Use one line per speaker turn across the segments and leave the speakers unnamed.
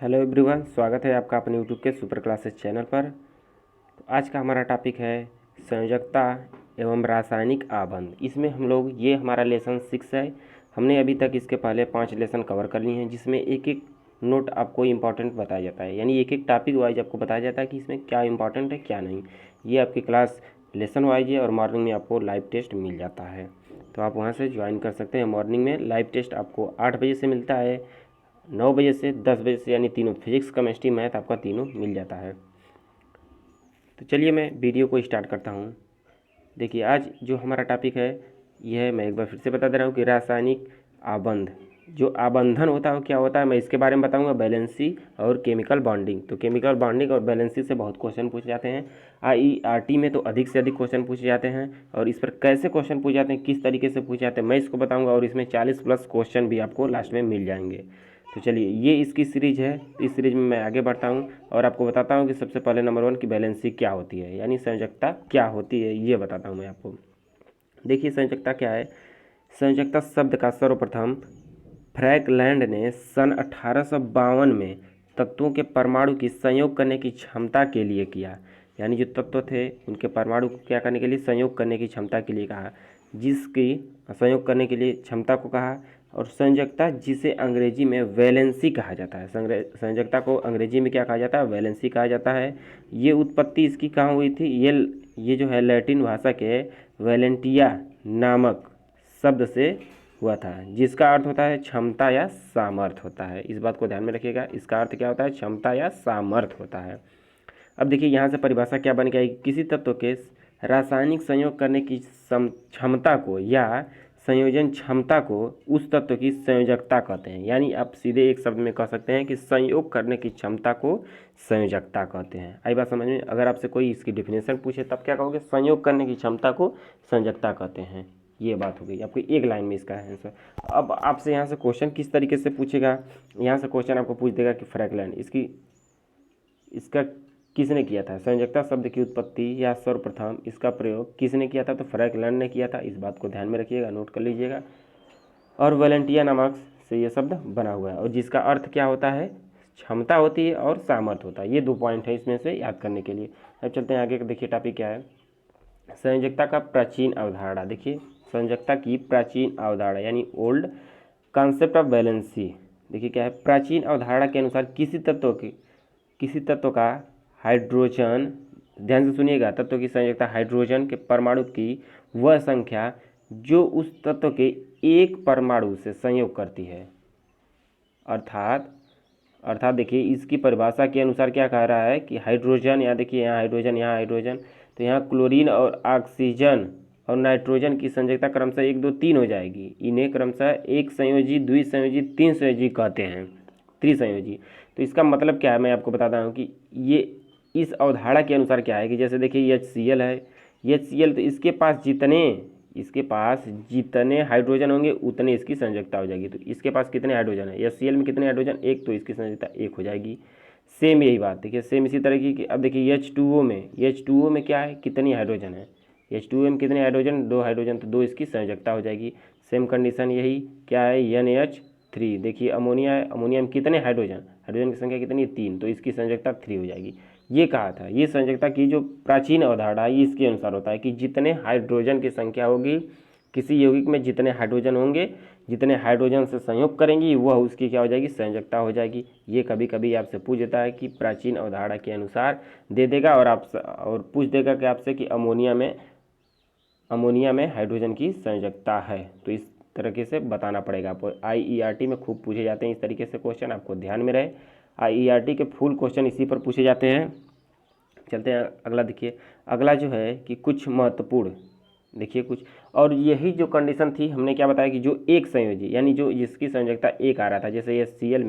Hello everyone, स्वागत है आपका अपने यूट्यूब के सुपर क्लासेस चैनल पर। तो आज का हमारा टॉपिक है संयोजकता एवं रासायनिक आबंध। इसमें हम लोग ये हमारा लेसन 6 है। हमने अभी तक इसके पहले 5 लेसन कवर कर लिए हैं, जिसमें एक एक नोट आपको इम्पॉर्टेंट बताया जाता है, यानी एक एक टॉपिक वाइज आपको बताया जाता है कि इसमें क्या इंपॉर्टेंट है क्या नहीं। ये आपकी क्लास लेसन वाइज है और मॉर्निंग में आपको लाइव टेस्ट मिल जाता है, तो आप वहाँ से ज्वाइन कर सकते हैं। मॉर्निंग में लाइव टेस्ट आपको 8 बजे से मिलता है, 9 बजे से 10 बजे से, यानी तीनों फिजिक्स केमिस्ट्री मैथ आपका तीनों मिल जाता है। तो चलिए मैं वीडियो को स्टार्ट करता हूँ। देखिए आज जो हमारा टॉपिक है यह मैं एक बार फिर से बता दे रहा हूँ कि रासायनिक आबंध। जो आबंधन होता है वो क्या होता है, मैं इसके बारे में बताऊंगा। बैलेंसी और केमिकल बॉन्डिंग। तो केमिकल बॉन्डिंग और बैलेंसी से बहुत क्वेश्चन पूछे जाते हैं। IERT में तो अधिक से अधिक क्वेश्चन पूछे जाते हैं, और इस पर कैसे क्वेश्चन पूछे जाते हैं, किस तरीके से पूछे जाते हैं, मैं इसको बताऊंगा। और इसमें 40+ क्वेश्चन भी आपको लास्ट में मिल जाएंगे। तो चलिए, ये इसकी सीरीज है। इस सीरीज में मैं आगे बढ़ता हूँ और आपको बताता हूँ कि सबसे पहले नंबर 1 की बैलेंसी क्या होती है, यानी संयोजकता क्या होती है, ये बताता हूँ मैं आपको। देखिए संयोजकता क्या है। संयोजकता शब्द का सर्वप्रथम फ्रैंकलैंड ने सन 1852 में तत्वों के परमाणु की संयोग करने की क्षमता के लिए किया। यानी जो तत्व थे उनके परमाणु को क्या करने के लिए, संयोग करने की क्षमता के लिए कहा, जिसकी संयोग करने के लिए क्षमता को कहा। और संयोजकता, जिसे अंग्रेजी में वैलेंसी कहा जाता है, संयोजकता को अंग्रेजी में क्या कहा जाता है, वैलेंसी कहा जाता है। ये उत्पत्ति इसकी कहाँ हुई थी, ये जो है लैटिन भाषा के वैलेंटिया नामक शब्द से हुआ था, जिसका अर्थ होता है क्षमता या सामर्थ्य होता है। इस बात को ध्यान में रखिएगा, इसका अर्थ क्या होता है, क्षमता या सामर्थ्य होता है। अब देखिए यहाँ से परिभाषा क्या बन गई, किसी तत्व के रासायनिक संयोग करने की क्षमता को या संयोजन क्षमता को उस तत्व की संयोजकता कहते हैं। यानी आप सीधे एक शब्द में कह सकते हैं कि संयोग करने की क्षमता को संयोजकता कहते हैं। आई बात समझ में। अगर आपसे कोई इसकी डेफिनेशन पूछे तब क्या कहोगे, संयोग करने की क्षमता को संयोजकता कहते हैं। ये बात हो गई आपकी एक लाइन में इसका आंसर। अब आपसे यहाँ से क्वेश्चन किस तरीके से पूछेगा, यहाँ से क्वेश्चन आपको पूछ देगा कि फ्रैंकलैंड इसका किसने किया था, संयोजकता शब्द की उत्पत्ति या सर्वप्रथम इसका प्रयोग किसने किया था, तो फ्रैंकलैंड ने किया था। इस बात को ध्यान में रखिएगा, नोट कर लीजिएगा। और वैलेंटिया नामक से ये शब्द बना हुआ है, और जिसका अर्थ क्या होता है, क्षमता होती है और सामर्थ्य होता है। ये 2 पॉइंट है इसमें से याद करने के लिए। अब चलते हैं आगे। देखिए टॉपिक क्या है, संयोजकता का प्राचीन अवधारणा। देखिए संयोजकता की प्राचीन अवधारणा यानी ओल्ड कॉन्सेप्ट ऑफ बैलेंसी। देखिए क्या है, प्राचीन अवधारणा के अनुसार किसी तत्व का हाइड्रोजन, ध्यान से सुनिएगा, तत्व की संयोजकता हाइड्रोजन के परमाणु की वह संख्या जो उस तत्व के एक परमाणु से संयोग करती है। अर्थात देखिए इसकी परिभाषा के अनुसार क्या कह रहा है कि हाइड्रोजन, यहाँ देखिए यहाँ हाइड्रोजन, यहाँ हाइड्रोजन, तो यहाँ क्लोरीन और ऑक्सीजन और नाइट्रोजन की संयोजकता क्रमशः 1 2 3 हो जाएगी। इन्हें क्रमशः एक संयोजी, द्विसंयोजी, 3 संयोजी कहते हैं, त्रिसंयोजी। तो इसका मतलब क्या है, मैं आपको बताता हूँ कि ये इस अवधारणा के अनुसार क्या है कि जैसे देखिए HCl है, HCl तो इसके पास जितने हाइड्रोजन होंगे उतने इसकी संयोजकता हो जाएगी। तो इसके पास कितने हाइड्रोजन है, HCl में कितने हाइड्रोजन, 1, तो इसकी संयोजकता 1 हो जाएगी। सेम यही बात देखिए, सेम इसी तरह की। अब देखिए H2O में क्या है, कितनी हाइड्रोजन है, H2O में कितने हाइड्रोजन, 2 हाइड्रोजन, तो 2 इसकी संयोजकता हो जाएगी। सेम कंडीशन यही क्या है, NH3। देखिए अमोनिया है, अमोनिया में कितने हाइड्रोजन की संख्या कितनी है, 3, तो इसकी संयोजकता 3 हो जाएगी। ये कहा था, ये संयोजकता की जो प्राचीन अवधारणा है इसके अनुसार होता है कि जितने हाइड्रोजन की संख्या होगी, किसी यौगिक में जितने हाइड्रोजन होंगे, जितने हाइड्रोजन से संयोग करेंगी वह उसकी क्या हो जाएगी, संयोजकता हो जाएगी। ये कभी कभी आपसे पूछ देता है कि प्राचीन अवधारणा के अनुसार दे देगा, और पूछ देगा कि आपसे कि अमोनिया में हाइड्रोजन की संयोजकता है। तो इस तरीके से बताना पड़ेगा आपको। IERT में खूब पूछे जाते हैं इस तरीके से क्वेश्चन, आपको ध्यान में रहे। IERT के फुल क्वेश्चन इसी पर पूछे जाते हैं। चलते हैं अगला। देखिए अगला जो है कि कुछ महत्वपूर्ण, देखिए कुछ, और यही जो कंडीशन थी हमने क्या बताया कि जो एक संयोजी, यानी जो जिसकी संयोजकता 1 आ रहा था, जैसे HCl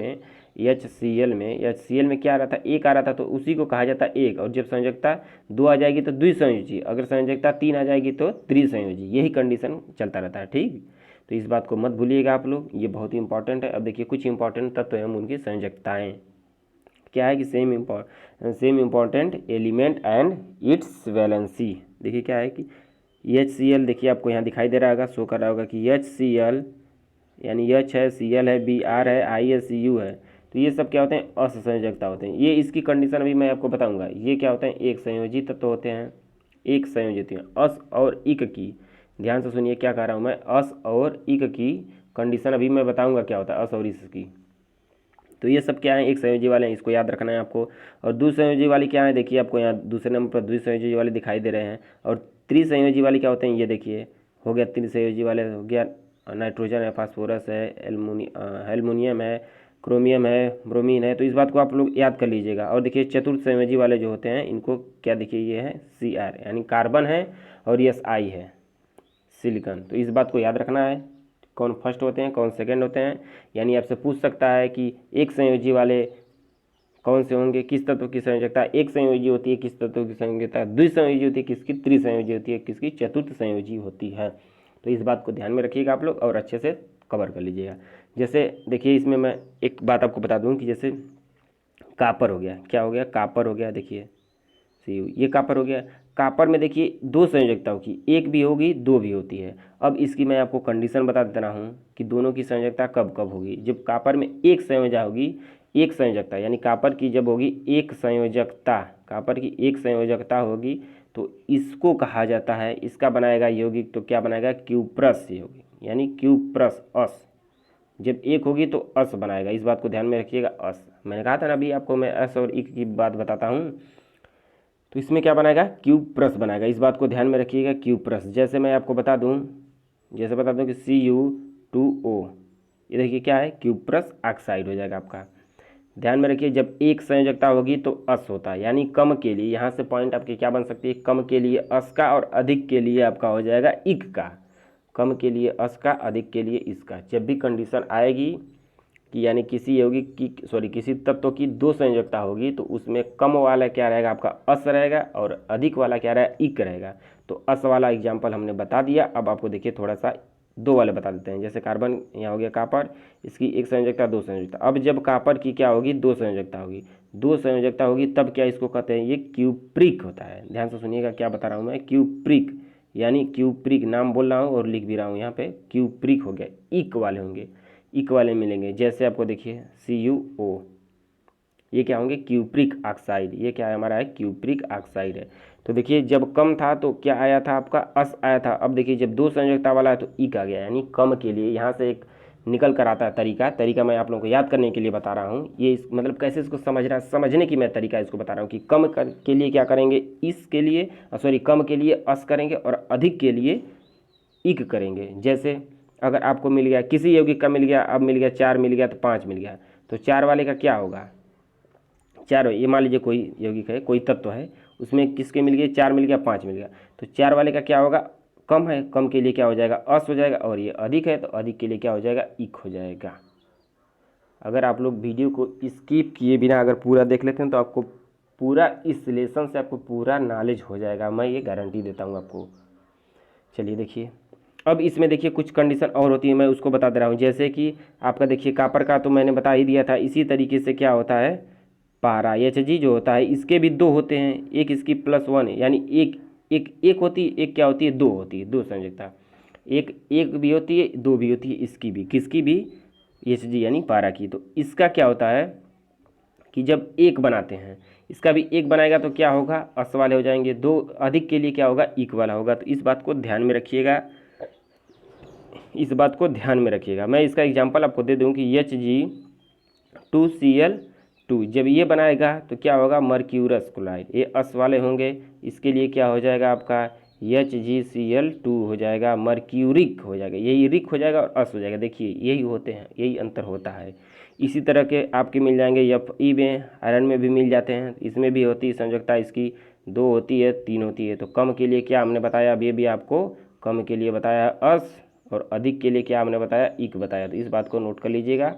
में क्या आ रहा था, 1 आ रहा था, तो उसी को कहा जाता है एक। और जब संयोजकता 2 आ जाएगी तो द्विसंयोजी, अगर संयोजकता 3 आ जाएगी तो त्रिसंयोजी। यही कंडीशन चलता रहता है, ठीक। तो इस बात को मत भूलिएगा आप लोग, ये बहुत ही इंपॉर्टेंट है। अब देखिए कुछ इंपॉर्टेंट तत्व हैं उनकी संयोजकताएँ क्या है कि same important element and it's valency. देखिए क्या है कि HCl, देखिए आपको यहाँ दिखाई दे रहा होगा, शो कर रहा होगा कि HCl यानी H है, Cl है, Br है, I है, Cu है। तो ये सब क्या होते हैं, असंयोजकता होते हैं। ये इसकी कंडीशन अभी मैं आपको बताऊंगा। ये क्या होते हैं, एक संयोजी तत्व होते हैं, एक संयोजित हैं। अस और इक की, ध्यान से सुनिए क्या कह रहा हूँ मैं, अस और इक की कंडीशन अभी मैं बताऊंगा क्या होता है अस और इस की। तो ये सब क्या है, एक संयोजी वाले हैं, इसको याद रखना है आपको। और द्विसंयोजी वाली क्या है, देखिए आपको यहाँ दूसरे नंबर पर द्विसंयोजी वाले दिखाई दे रहे हैं। और त्रिसंयोजी वाली क्या होते हैं, ये देखिए हो गया त्रिसंयोजी वाले, हो गया नाइट्रोजन है, फास्फोरस है, एल्युमिनियम है, क्रोमियम है, ब्रोमीन है। तो इस बात को आप लोग याद कर लीजिएगा। और देखिए चतुर्थ संयोजी वाले जो होते हैं इनको क्या, देखिए ये है Cr यानी कार्बन है, और ये I है सिलिकॉन। तो इस बात को याद रखना है, कौन फर्स्ट होते हैं कौन सेकंड होते हैं। यानी आपसे पूछ सकता है कि एक संयोजी वाले कौन से होंगे, किस तत्व की संयोजकता एक संयोजी होती है, किस तत्व की संयोजकता द्विसंयोजी होती है, किसकी त्रिसंयोजी होती है, किसकी चतुर्थ संयोजी होती है। तो इस बात को ध्यान में रखिएगा आप लोग और अच्छे से कवर कर लीजिएगा। जैसे देखिए इसमें मैं एक बात आपको बता दूं कि जैसे कापर हो गया, क्या हो गया, कापर हो गया, देखिए Cu ये कापर हो गया। कापर में देखिए दो संयोजकता होगी, एक भी होगी दो भी होती है। अब इसकी मैं आपको कंडीशन बता देता हूँ कि दोनों की संयोजकता कब कब होगी। जब कापर में एक संयोजकता होगी, एक संयोजकता यानी कापर की जब होगी एक संयोजकता, कापर की एक संयोजकता होगी तो इसको कहा जाता है, इसका बनाएगा यौगिक तो क्या बनाएगा, क्यूप्रस यौगिक, यानी क्यूप्रस अस। जब एक होगी तो अस बनाएगा, इस बात को ध्यान में रखिएगा। अस मैंने कहा था ना अभी आपको, मैं अस और इक की बात बताता हूँ। तो इसमें क्या बनाएगा, क्यूप्रस बनाएगा, इस बात को ध्यान में रखिएगा, क्यूप्रस। जैसे मैं आपको बता दूं, जैसे बता दूं कि Cu2O, ये देखिए क्या है, क्यूप्रस ऑक्साइड हो जाएगा आपका। ध्यान में रखिए जब एक संयोजकता होगी तो अस होता है, यानी कम के लिए, यहाँ से पॉइंट आपके क्या बन सकती है, कम के लिए अस का और अधिक के लिए आपका हो जाएगा इक का। कम के लिए अस का, अधिक के लिए इसका। जब भी कंडीशन आएगी कि यानी किसी यौगिक की किसी तत्व की दो संयोजकता होगी तो उसमें कम वाला क्या रहेगा आपका अस रहेगा और अधिक वाला क्या रहेगा इक रहेगा। तो अस वाला एग्जाम्पल हमने बता दिया। अब आपको देखिए थोड़ा सा दो वाले बता देते हैं। जैसे कार्बन यहाँ हो गया कापर, इसकी एक संयोजकता दो संयोजकता। अब जब कापर की क्या होगी, दो संयोजकता होगी, दो संयोजकता होगी तब क्या इसको कहते हैं, ये क्यूप्रिक होता है। ध्यान से सुनिएगा क्या बता रहा हूँ मैं, क्यूप्रिक यानी क्यूप्रिक, नाम बोल रहा हूँ और लिख भी रहा हूँ यहाँ पे, क्यूप्रिक हो गया। इक वाले होंगे, इक वाले मिलेंगे। जैसे आपको देखिए CuO, ये क्या होंगे, क्यूप्रिक ऑक्साइड। ये क्या है हमारा है, क्यूप्रिक ऑक्साइड है। तो देखिए जब कम था तो क्या आया था आपका अस आया था। अब देखिए जब दो संयोजकता वाला है तो इक आ गया, यानी कम के लिए। यहाँ से एक निकल कर आता है तरीका मैं आप लोगों को याद करने के लिए बता रहा हूँ। ये मतलब कैसे इसको समझने की मैं तरीका इसको बता रहा हूँ कि कम के लिए क्या करेंगे, इसके लिए कम के लिए अस करेंगे और अधिक के लिए इक करेंगे। जैसे अगर आपको मिल गया किसी यौगिक का मिल गया, अब मिल गया 4 मिल गया तो 5 मिल गया, तो 4 वाले का क्या होगा, 4, ये मान लीजिए कोई यौगिक है, कोई तत्व है, उसमें किसके मिल गए, 4 मिल गया 5 मिल गया, तो 4 वाले का क्या होगा, कम है, कम के लिए क्या हो जाएगा अस हो जाएगा, और ये अधिक है तो अधिक के लिए क्या हो जाएगा इक हो जाएगा। अगर आप लोग वीडियो को स्किप किए बिना अगर पूरा देख लेते हैं तो आपको पूरा इस लेसन से आपको पूरा नॉलेज हो जाएगा, मैं ये गारंटी देता हूँ आपको। चलिए देखिए अब इसमें देखिए कुछ कंडीशन और होती है, मैं उसको बता दे रहा हूँ। जैसे कि आपका देखिए कापर का तो मैंने बता ही दिया था। इसी तरीके से क्या होता है, पारा Hg जो होता है इसके भी दो होते हैं, एक इसकी +1 है, यानी एक होती है, एक क्या होती है, दो होती है, दो संयोजकता। एक भी होती है, दो भी होती है, इसकी भी, किसकी भी, Hg यानी पारा की। तो इसका क्या होता है कि जब एक बनाते हैं, इसका भी एक बनाएगा तो क्या होगा, अस वाले हो जाएंगे, दो अधिक के लिए क्या होगा इक वाला होगा। तो इस बात को ध्यान में रखिएगा, इस बात को ध्यान में रखिएगा। मैं इसका एग्जांपल आपको दे दूं कि Hg2Cl2 जब ये बनाएगा तो क्या होगा, मर्क्यूरस क्लोराइड, ये अस वाले होंगे, इसके लिए क्या हो जाएगा आपका HgCl2 हो जाएगा, मर्क्यूरिक हो जाएगा, यही रिक हो जाएगा और अस हो जाएगा। देखिए यही होते हैं, यही अंतर होता है। इसी तरह के आपके मिल जाएंगे Fe में, आयरन में भी मिल जाते हैं, इसमें भी होती है संयोजकता, इसकी दो होती है, तीन होती है। तो कम के लिए क्या हमने बताया, अब ये भी आपको कम के लिए बताया अस, और अधिक के लिए क्या हमने बताया इक बताया। तो इस बात को नोट कर लीजिएगा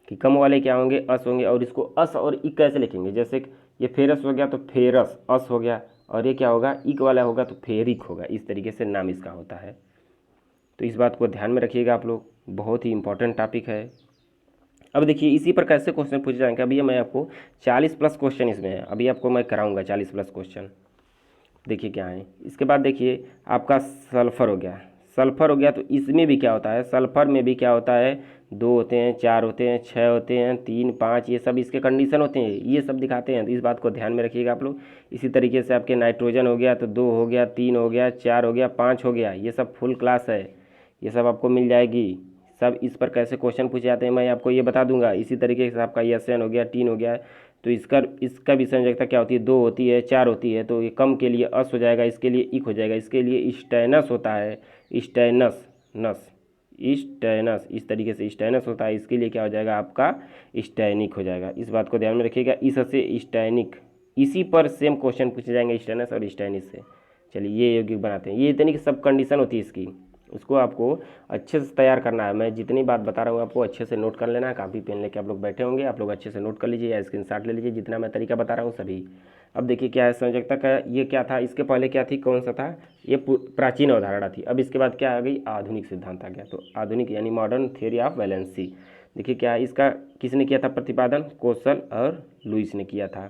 कि कम वाले क्या होंगे अस होंगे, और इसको अस और इक कैसे लिखेंगे, जैसे ये फेरस हो गया तो फेरस अस हो गया, और ये क्या होगा इक वाला होगा तो फेरिक होगा। इस तरीके से नाम इसका होता है। तो इस बात को ध्यान में रखिएगा आप लोग, बहुत ही इंपॉर्टेंट टॉपिक है। अब देखिए इसी पर कैसे क्वेश्चन पूछे जाएंगे, अभी मैं आपको 40+ क्वेश्चन इसमें है, अभी आपको मैं कराऊंगा 40+ क्वेश्चन। देखिए क्या है, इसके बाद देखिए आपका सल्फर हो गया, सल्फर हो गया, तो इसमें भी क्या होता है, सल्फर में भी क्या होता है, 2 होते हैं, 4 होते हैं, 6 होते हैं, 3, 5, ये सब इसके कंडीशन होते हैं, ये सब दिखाते हैं। तो इस बात को ध्यान में रखिएगा आप लोग। इसी तरीके से आपके नाइट्रोजन हो गया, तो 2 हो गया, 3 हो गया, 4 हो गया, 5 हो गया, ये सब फुल क्लास है, ये सब आपको मिल जाएगी। सब इस पर कैसे क्वेश्चन पूछे जाते हैं मैं आपको ये बता दूंगा। इसी तरीके से आपका SN हो गया, टीन हो गया, तो इसका भी संयोजकता क्या होती है, 2 होती है, 4 होती है, तो ये कम के लिए अस हो जाएगा, इसके लिए इक हो जाएगा, इसके लिए स्टेनस होता है, स्टेनस नस स्टेनस, इस तरीके से स्टेनस होता है, इसके लिए क्या हो जाएगा आपका स्टैनिक हो जाएगा। इस बात को ध्यान में रखिएगा, इससे स्टैनिक, इसी पर सेम क्वेश्चन पूछे जाएंगे स्टेनस और स्टैनिस से। चलिए ये यौगिक बनाते हैं, ये इतनी सब कंडीशन होती है इसकी, उसको आपको अच्छे से तैयार करना है। मैं जितनी बात बता रहा हूँ आपको अच्छे से नोट कर लेना है। कापी पेन लेके आप लोग बैठे होंगे, आप लोग अच्छे से नोट कर लीजिए या स्क्रीनशॉट ले लीजिए, जितना मैं तरीका बता रहा हूँ सभी। अब देखिए क्या है संयोजकता का, ये क्या था, इसके पहले क्या थी, कौन सा था, ये प्राचीन अवधारणा थी। अब इसके बाद क्या आ गई, आधुनिक सिद्धांत आ गया। तो आधुनिक यानी मॉडर्न थ्योरी ऑफ वैलेंसी। देखिए क्या है, इसका किसने किया था प्रतिपादन, कोसल और लुईस ने किया था।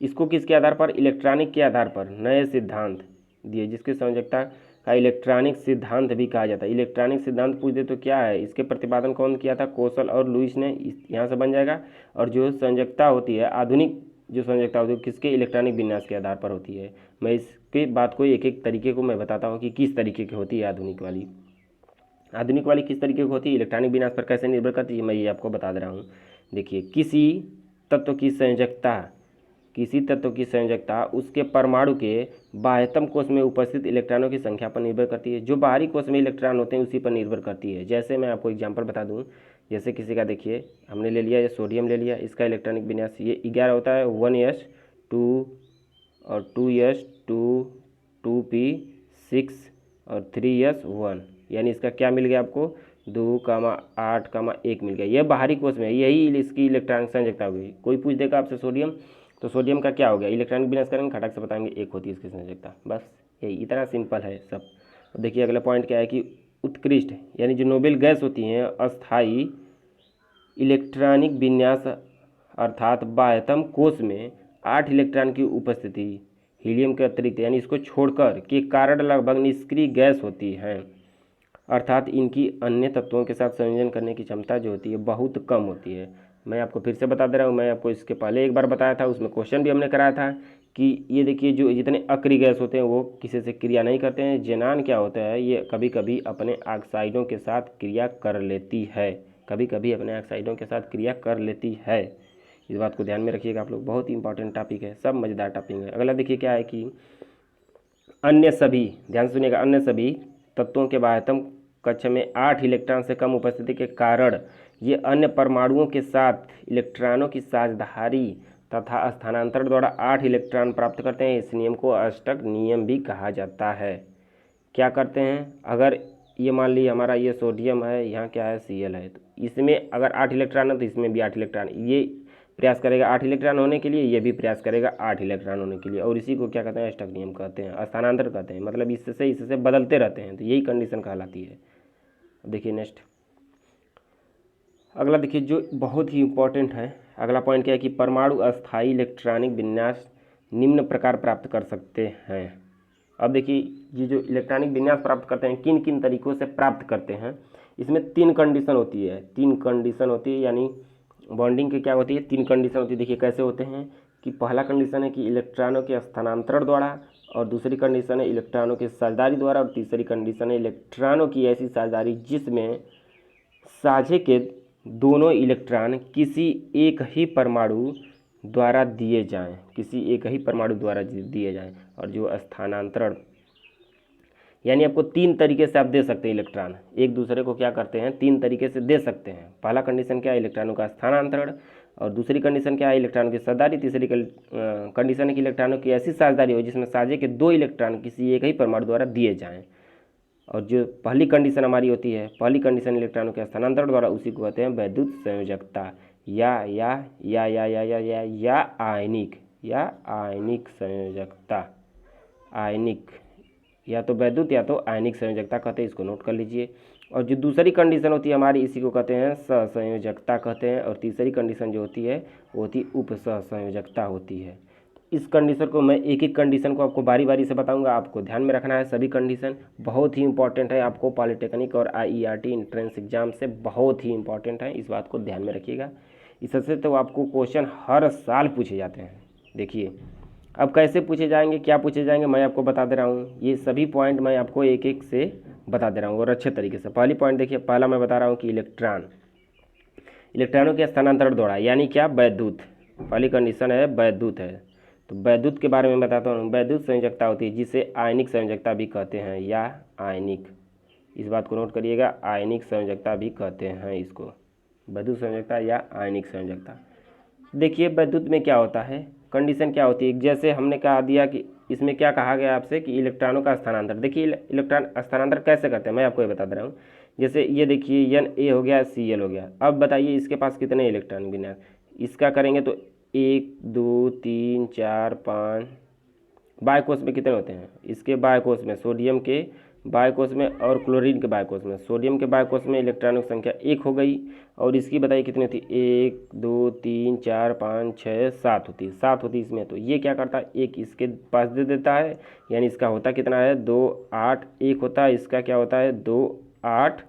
इसको किसके आधार पर, इलेक्ट्रॉनिक के आधार पर नए सिद्धांत दिए, जिसके संयोजकता का इलेक्ट्रॉनिक सिद्धांत भी कहा जाता है। इलेक्ट्रॉनिक सिद्धांत पूछ दे तो क्या है, इसके प्रतिपादन कौन किया था, कोसल और लुईस ने, यहाँ से बन जाएगा। और जो संयोजकता होती है, आधुनिक जो संयोजकता होती है किसके, इलेक्ट्रॉनिक विन्यास के आधार पर होती है। मैं इसके बात को एक एक तरीके को मैं बताता हूँ कि किस तरीके की होती है आधुनिक वाली। आधुनिक वाली किस तरीके की होती है, इलेक्ट्रॉनिक विन्यास पर कैसे निर्भर करती है, मैं ये आपको बता दे रहा हूँ। देखिए किसी तत्व की संयोजकता, किसी तत्व की संयोजकता उसके परमाणु के बाह्यतम कोश में उपस्थित इलेक्ट्रॉनों की संख्या पर निर्भर करती है। जो बाहरी कोश में इलेक्ट्रॉन होते हैं उसी पर निर्भर करती है। जैसे मैं आपको एग्जांपल बता दूं, जैसे किसी का देखिए हमने ले लिया, ये सोडियम ले लिया, इसका इलेक्ट्रॉनिक विन्यास ये 11 होता है, 1s2 और 2s2 2p6 और 3s1, यानी इसका क्या मिल गया आपको, 2,8,1 मिल गया। यह बाहरी कोश में, यही इसकी इलेक्ट्रॉनिक संयोजकता होगी। कोई पूछ देगा आपसे सोडियम, तो सोडियम का क्या हो गया, इलेक्ट्रॉनिक विन्यास करेंगे, खटक से बताएंगे 1 होती है इसकी संयोजकता। बस यही, इतना सिंपल है सब। देखिए अगला पॉइंट क्या है कि उत्कृष्ट यानी जो नोबेल गैस होती हैं अस्थाई इलेक्ट्रॉनिक विन्यास अर्थात बाह्यतम कोश में 8 इलेक्ट्रॉन की उपस्थिति हीलियम के अतिरिक्त यानी इसको छोड़कर के कारण लगभग निष्क्रिय गैस होती है, अर्थात इनकी अन्य तत्वों के साथ संयोजन करने की क्षमता जो होती है बहुत कम होती है। मैं आपको फिर से बता दे रहा हूँ, मैं आपको इसके पहले एक बार बताया था, उसमें क्वेश्चन भी हमने कराया था कि ये देखिए जो जितने अक्रिय गैस होते हैं वो किसी से क्रिया नहीं करते हैं। जेनान क्या होता है, ये कभी कभी अपने ऑक्साइडों के साथ क्रिया कर लेती है, कभी कभी अपने ऑक्साइडों के साथ क्रिया कर लेती है। इस बात को ध्यान में रखिएगा आप लोग, बहुत ही इंपॉर्टेंट टॉपिक है, सब मज़ेदार टॉपिक है। अगला देखिए क्या है कि अन्य सभी, ध्यान सुनिएगा, अन्य सभी तत्वों के बाह्यतम कक्ष में 8 इलेक्ट्रॉन से कम उपस्थिति के कारण ये अन्य परमाणुओं के साथ इलेक्ट्रॉनों की साझेदारी तथा स्थानांतरण द्वारा 8 इलेक्ट्रॉन प्राप्त करते हैं। इस नियम को अष्टक नियम भी कहा जाता है। क्या करते हैं, अगर ये मान लीजिए हमारा ये सोडियम है, यहाँ क्या है Cl है, तो इसमें अगर 8 इलेक्ट्रॉन है तो इसमें भी 8 इलेक्ट्रॉन, ये प्रयास करेगा 8 इलेक्ट्रॉन होने के लिए, ये भी प्रयास करेगा 8 इलेक्ट्रॉन होने के लिए, और इसी को क्या कहते हैं, अष्टक नियम कहते हैं, स्थानांतर कहते हैं, मतलब इससे बदलते रहते हैं, तो यही कंडीशन कहलाती है। देखिए नेक्स्ट अगला देखिए जो बहुत ही इंपॉर्टेंट है, अगला पॉइंट क्या है कि परमाणु अस्थायी इलेक्ट्रॉनिक विन्यास निम्न प्रकार प्राप्त कर सकते हैं। अब देखिए ये जो इलेक्ट्रॉनिक विन्यास प्राप्त करते हैं किन किन तरीकों से प्राप्त करते हैं, इसमें 3 कंडीशन होती है, 3 कंडीशन होती है, यानी बॉन्डिंग की क्या होती है, 3 कंडीशन होती है। देखिए कैसे होते हैं कि पहला कंडीशन है कि इलेक्ट्रॉनों के स्थानांतरण द्वारा, और दूसरी कंडीशन है इलेक्ट्रॉनों की साझेदारी द्वारा, और तीसरी कंडीशन है इलेक्ट्रॉनों की ऐसी साझेदारी जिसमें साझे के दोनों इलेक्ट्रॉन किसी एक ही परमाणु द्वारा दिए जाएं, किसी एक ही परमाणु द्वारा दिए जाएं। और जो स्थानांतरण यानी आपको 3 तरीके से आप दे सकते हैं, इलेक्ट्रॉन एक दूसरे को क्या करते हैं 3 तरीके से दे सकते हैं। पहला कंडीशन क्या है, इलेक्ट्रॉनों का स्थानांतरण, और दूसरी कंडीशन क्या है, इलेक्ट्रॉनों की साझेदारी, तीसरी कंडीशन है कि इलेक्ट्रॉनों की ऐसी साझेदारी हो जिसमें साझे के 2 इलेक्ट्रॉन किसी एक ही परमाणु द्वारा दिए जाएँ। और जो पहली कंडीशन हमारी होती है, पहली कंडीशन इलेक्ट्रॉनों के स्थानांतरण द्वारा, उसी को कहते हैं वैद्युत संयोजकता या आयनिक संयोजकता। आयनिक या तो वैद्युत या तो आयनिक संयोजकता कहते हैं, इसको नोट कर लीजिए। और जो दूसरी कंडीशन होती है हमारी, इसी को कहते हैं सहसंयोजकता कहते हैं। और तीसरी कंडीशन जो होती है वो होती है उपसहसंयोजकता होती है। इस कंडीशन को मैं एक एक कंडीशन को आपको बारी बारी से बताऊंगा, आपको ध्यान में रखना है। सभी कंडीशन बहुत ही इंपॉर्टेंट है, आपको पॉलिटेक्निक और IERT इंट्रेंस एग्जाम से बहुत ही इंपॉर्टेंट है, इस बात को ध्यान में रखिएगा। इससे तो आपको क्वेश्चन हर साल पूछे जाते हैं। देखिए अब कैसे पूछे जाएंगे, क्या पूछे जाएंगे, मैं आपको बता दे रहा हूँ। ये सभी पॉइंट मैं आपको एक एक से बता दे रहा हूँ और अच्छे तरीके से। पहली पॉइंट देखिए, पहला मैं बता रहा हूँ कि इलेक्ट्रॉनों के स्थानांतरण द्वारा, यानी क्या, वैद्युत। पहली कंडीशन है वैद्युत है, तो वैद्युत के बारे में बताता हूँ। वैद्युत संयोजकता होती है जिसे आयनिक संयोजकता भी कहते हैं, या आयनिक, इस बात को नोट करिएगा, आयनिक संयोजकता भी कहते हैं इसको, वैद्युत संयोजकता या आयनिक संयोजकता। देखिए वैद्युत में क्या होता है, कंडीशन क्या होती है, जैसे हमने कहा दिया कि इसमें क्या कहा गया आपसे कि इलेक्ट्रॉनों का स्थानांतर। देखिए इलेक्ट्रॉन स्थानांतर कैसे करते हैं, मैं आपको ये बता दे रहा हूँ। जैसे ये देखिए Na हो गया, Cl हो गया। अब बताइए इसके पास कितने इलेक्ट्रॉन बिना, इसका करेंगे तो 1 2 3 4 5, बायकोष में कितने होते हैं, इसके बायकोष में, सोडियम के बायकोष में और क्लोरीन के बायकोष में। सोडियम के बायकोष में इलेक्ट्रॉनों की संख्या 1 हो गई, और इसकी बताइए कितनी होती है, 1 2 3 4 5 6 7 होती है, 7 होती है इसमें। तो ये क्या करता है, एक इसके पास दे देता है, यानी इसका होता कितना है, 2 8 1 होता है, इसका क्या होता है 2 8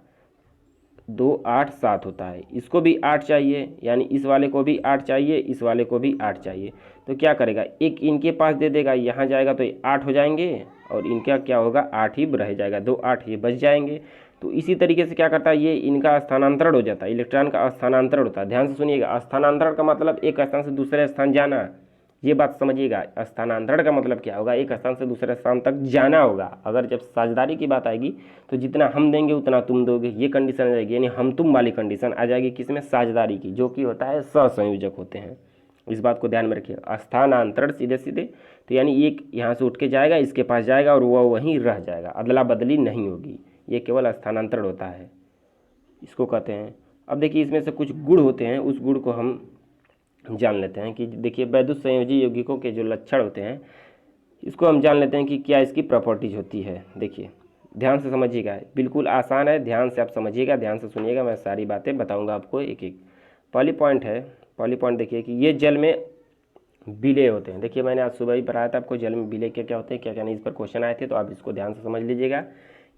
2 8 7 होता है। इसको भी 8 चाहिए, यानी इस वाले को भी 8 चाहिए, इस वाले को भी 8 चाहिए। तो क्या करेगा, एक इनके पास दे देगा, यहाँ जाएगा तो ये 8 हो जाएंगे, और इनका क्या होगा, 8 ही रह जाएगा, 2 8 ये बच जाएंगे। तो इसी तरीके से क्या करता है, ये इनका स्थानांतरण हो जाता है, इलेक्ट्रॉन का स्थानांतरण होता है। ध्यान से सुनिएगा, स्थानांतरण का मतलब एक स्थान से दूसरे स्थान जाना, ये बात समझिएगा। स्थानांतरण का मतलब क्या होगा, एक स्थान से दूसरे स्थान तक जाना होगा। अगर जब साझेदारी की बात आएगी तो जितना हम देंगे उतना तुम दोगे, ये कंडीशन आ जाएगी, यानी हम तुम वाली कंडीशन आ जाएगी किसमें, साझेदारी की, जो कि होता है सहसंयोजक होते हैं। इस बात को ध्यान में रखिए। स्थानांतरण सीधे सीधे तो यानी एक यहाँ से उठ के जाएगा, इसके पास जाएगा और वह वहीं रह जाएगा, अदला बदली नहीं होगी, ये केवल स्थानांतरण होता है, इसको कहते हैं। अब देखिए इसमें से कुछ गुण होते हैं, उस गुण को हम जान लेते हैं कि देखिए वैद्युत संयोजी यौगिकों के जो लक्षण होते हैं, इसको हम जान लेते हैं कि क्या इसकी प्रॉपर्टीज होती है। देखिए ध्यान से समझिएगा, बिल्कुल आसान है, ध्यान से आप समझिएगा, ध्यान से सुनिएगा, मैं सारी बातें बताऊंगा आपको एक एक। पहली पॉइंट देखिए कि ये जल में विलय होते हैं। देखिए मैंने आज सुबह ही पढ़ाया था आपको, जल में विलय क्या क्या होते हैं, क्या क्या नहीं, इस पर क्वेश्चन आए थे, तो आप इसको ध्यान से समझ लीजिएगा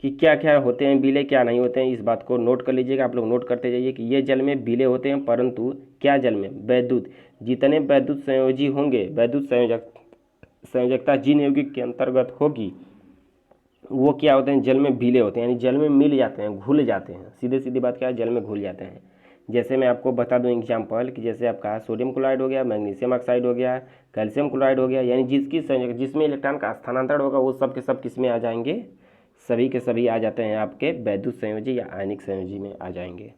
कि क्या क्या होते हैं विलय, क्या नहीं होते हैं, इस बात को नोट कर लीजिएगा। आप लोग नोट करते जाइए कि ये जल में विलय होते हैं, परंतु क्या जल में, वैद्युत, जितने वैद्युत संयोजी होंगे, वैद्युत संयोजकता जिन यौगिक के अंतर्गत होगी, वो क्या होते हैं, जल में विलय होते हैं, यानी जल में मिल जाते हैं, घुल जाते हैं। सीधे सीधी बात क्या है, जल में घुल जाते हैं। जैसे मैं आपको बता दूं एग्जाम्पल कि जैसे आपका सोडियम क्लोराइड हो गया, मैग्नीशियम ऑक्साइड हो गया, कैल्शियम क्लोराइड हो गया, यानी जिसमें इलेक्ट्रॉन का स्थानांतरण होगा वो सब के सब किस में आ जाएंगे, सभी के सभी आ जाते हैं आपके वैद्युत संयोजी या आयनिक संयोजी में आ जाएंगे।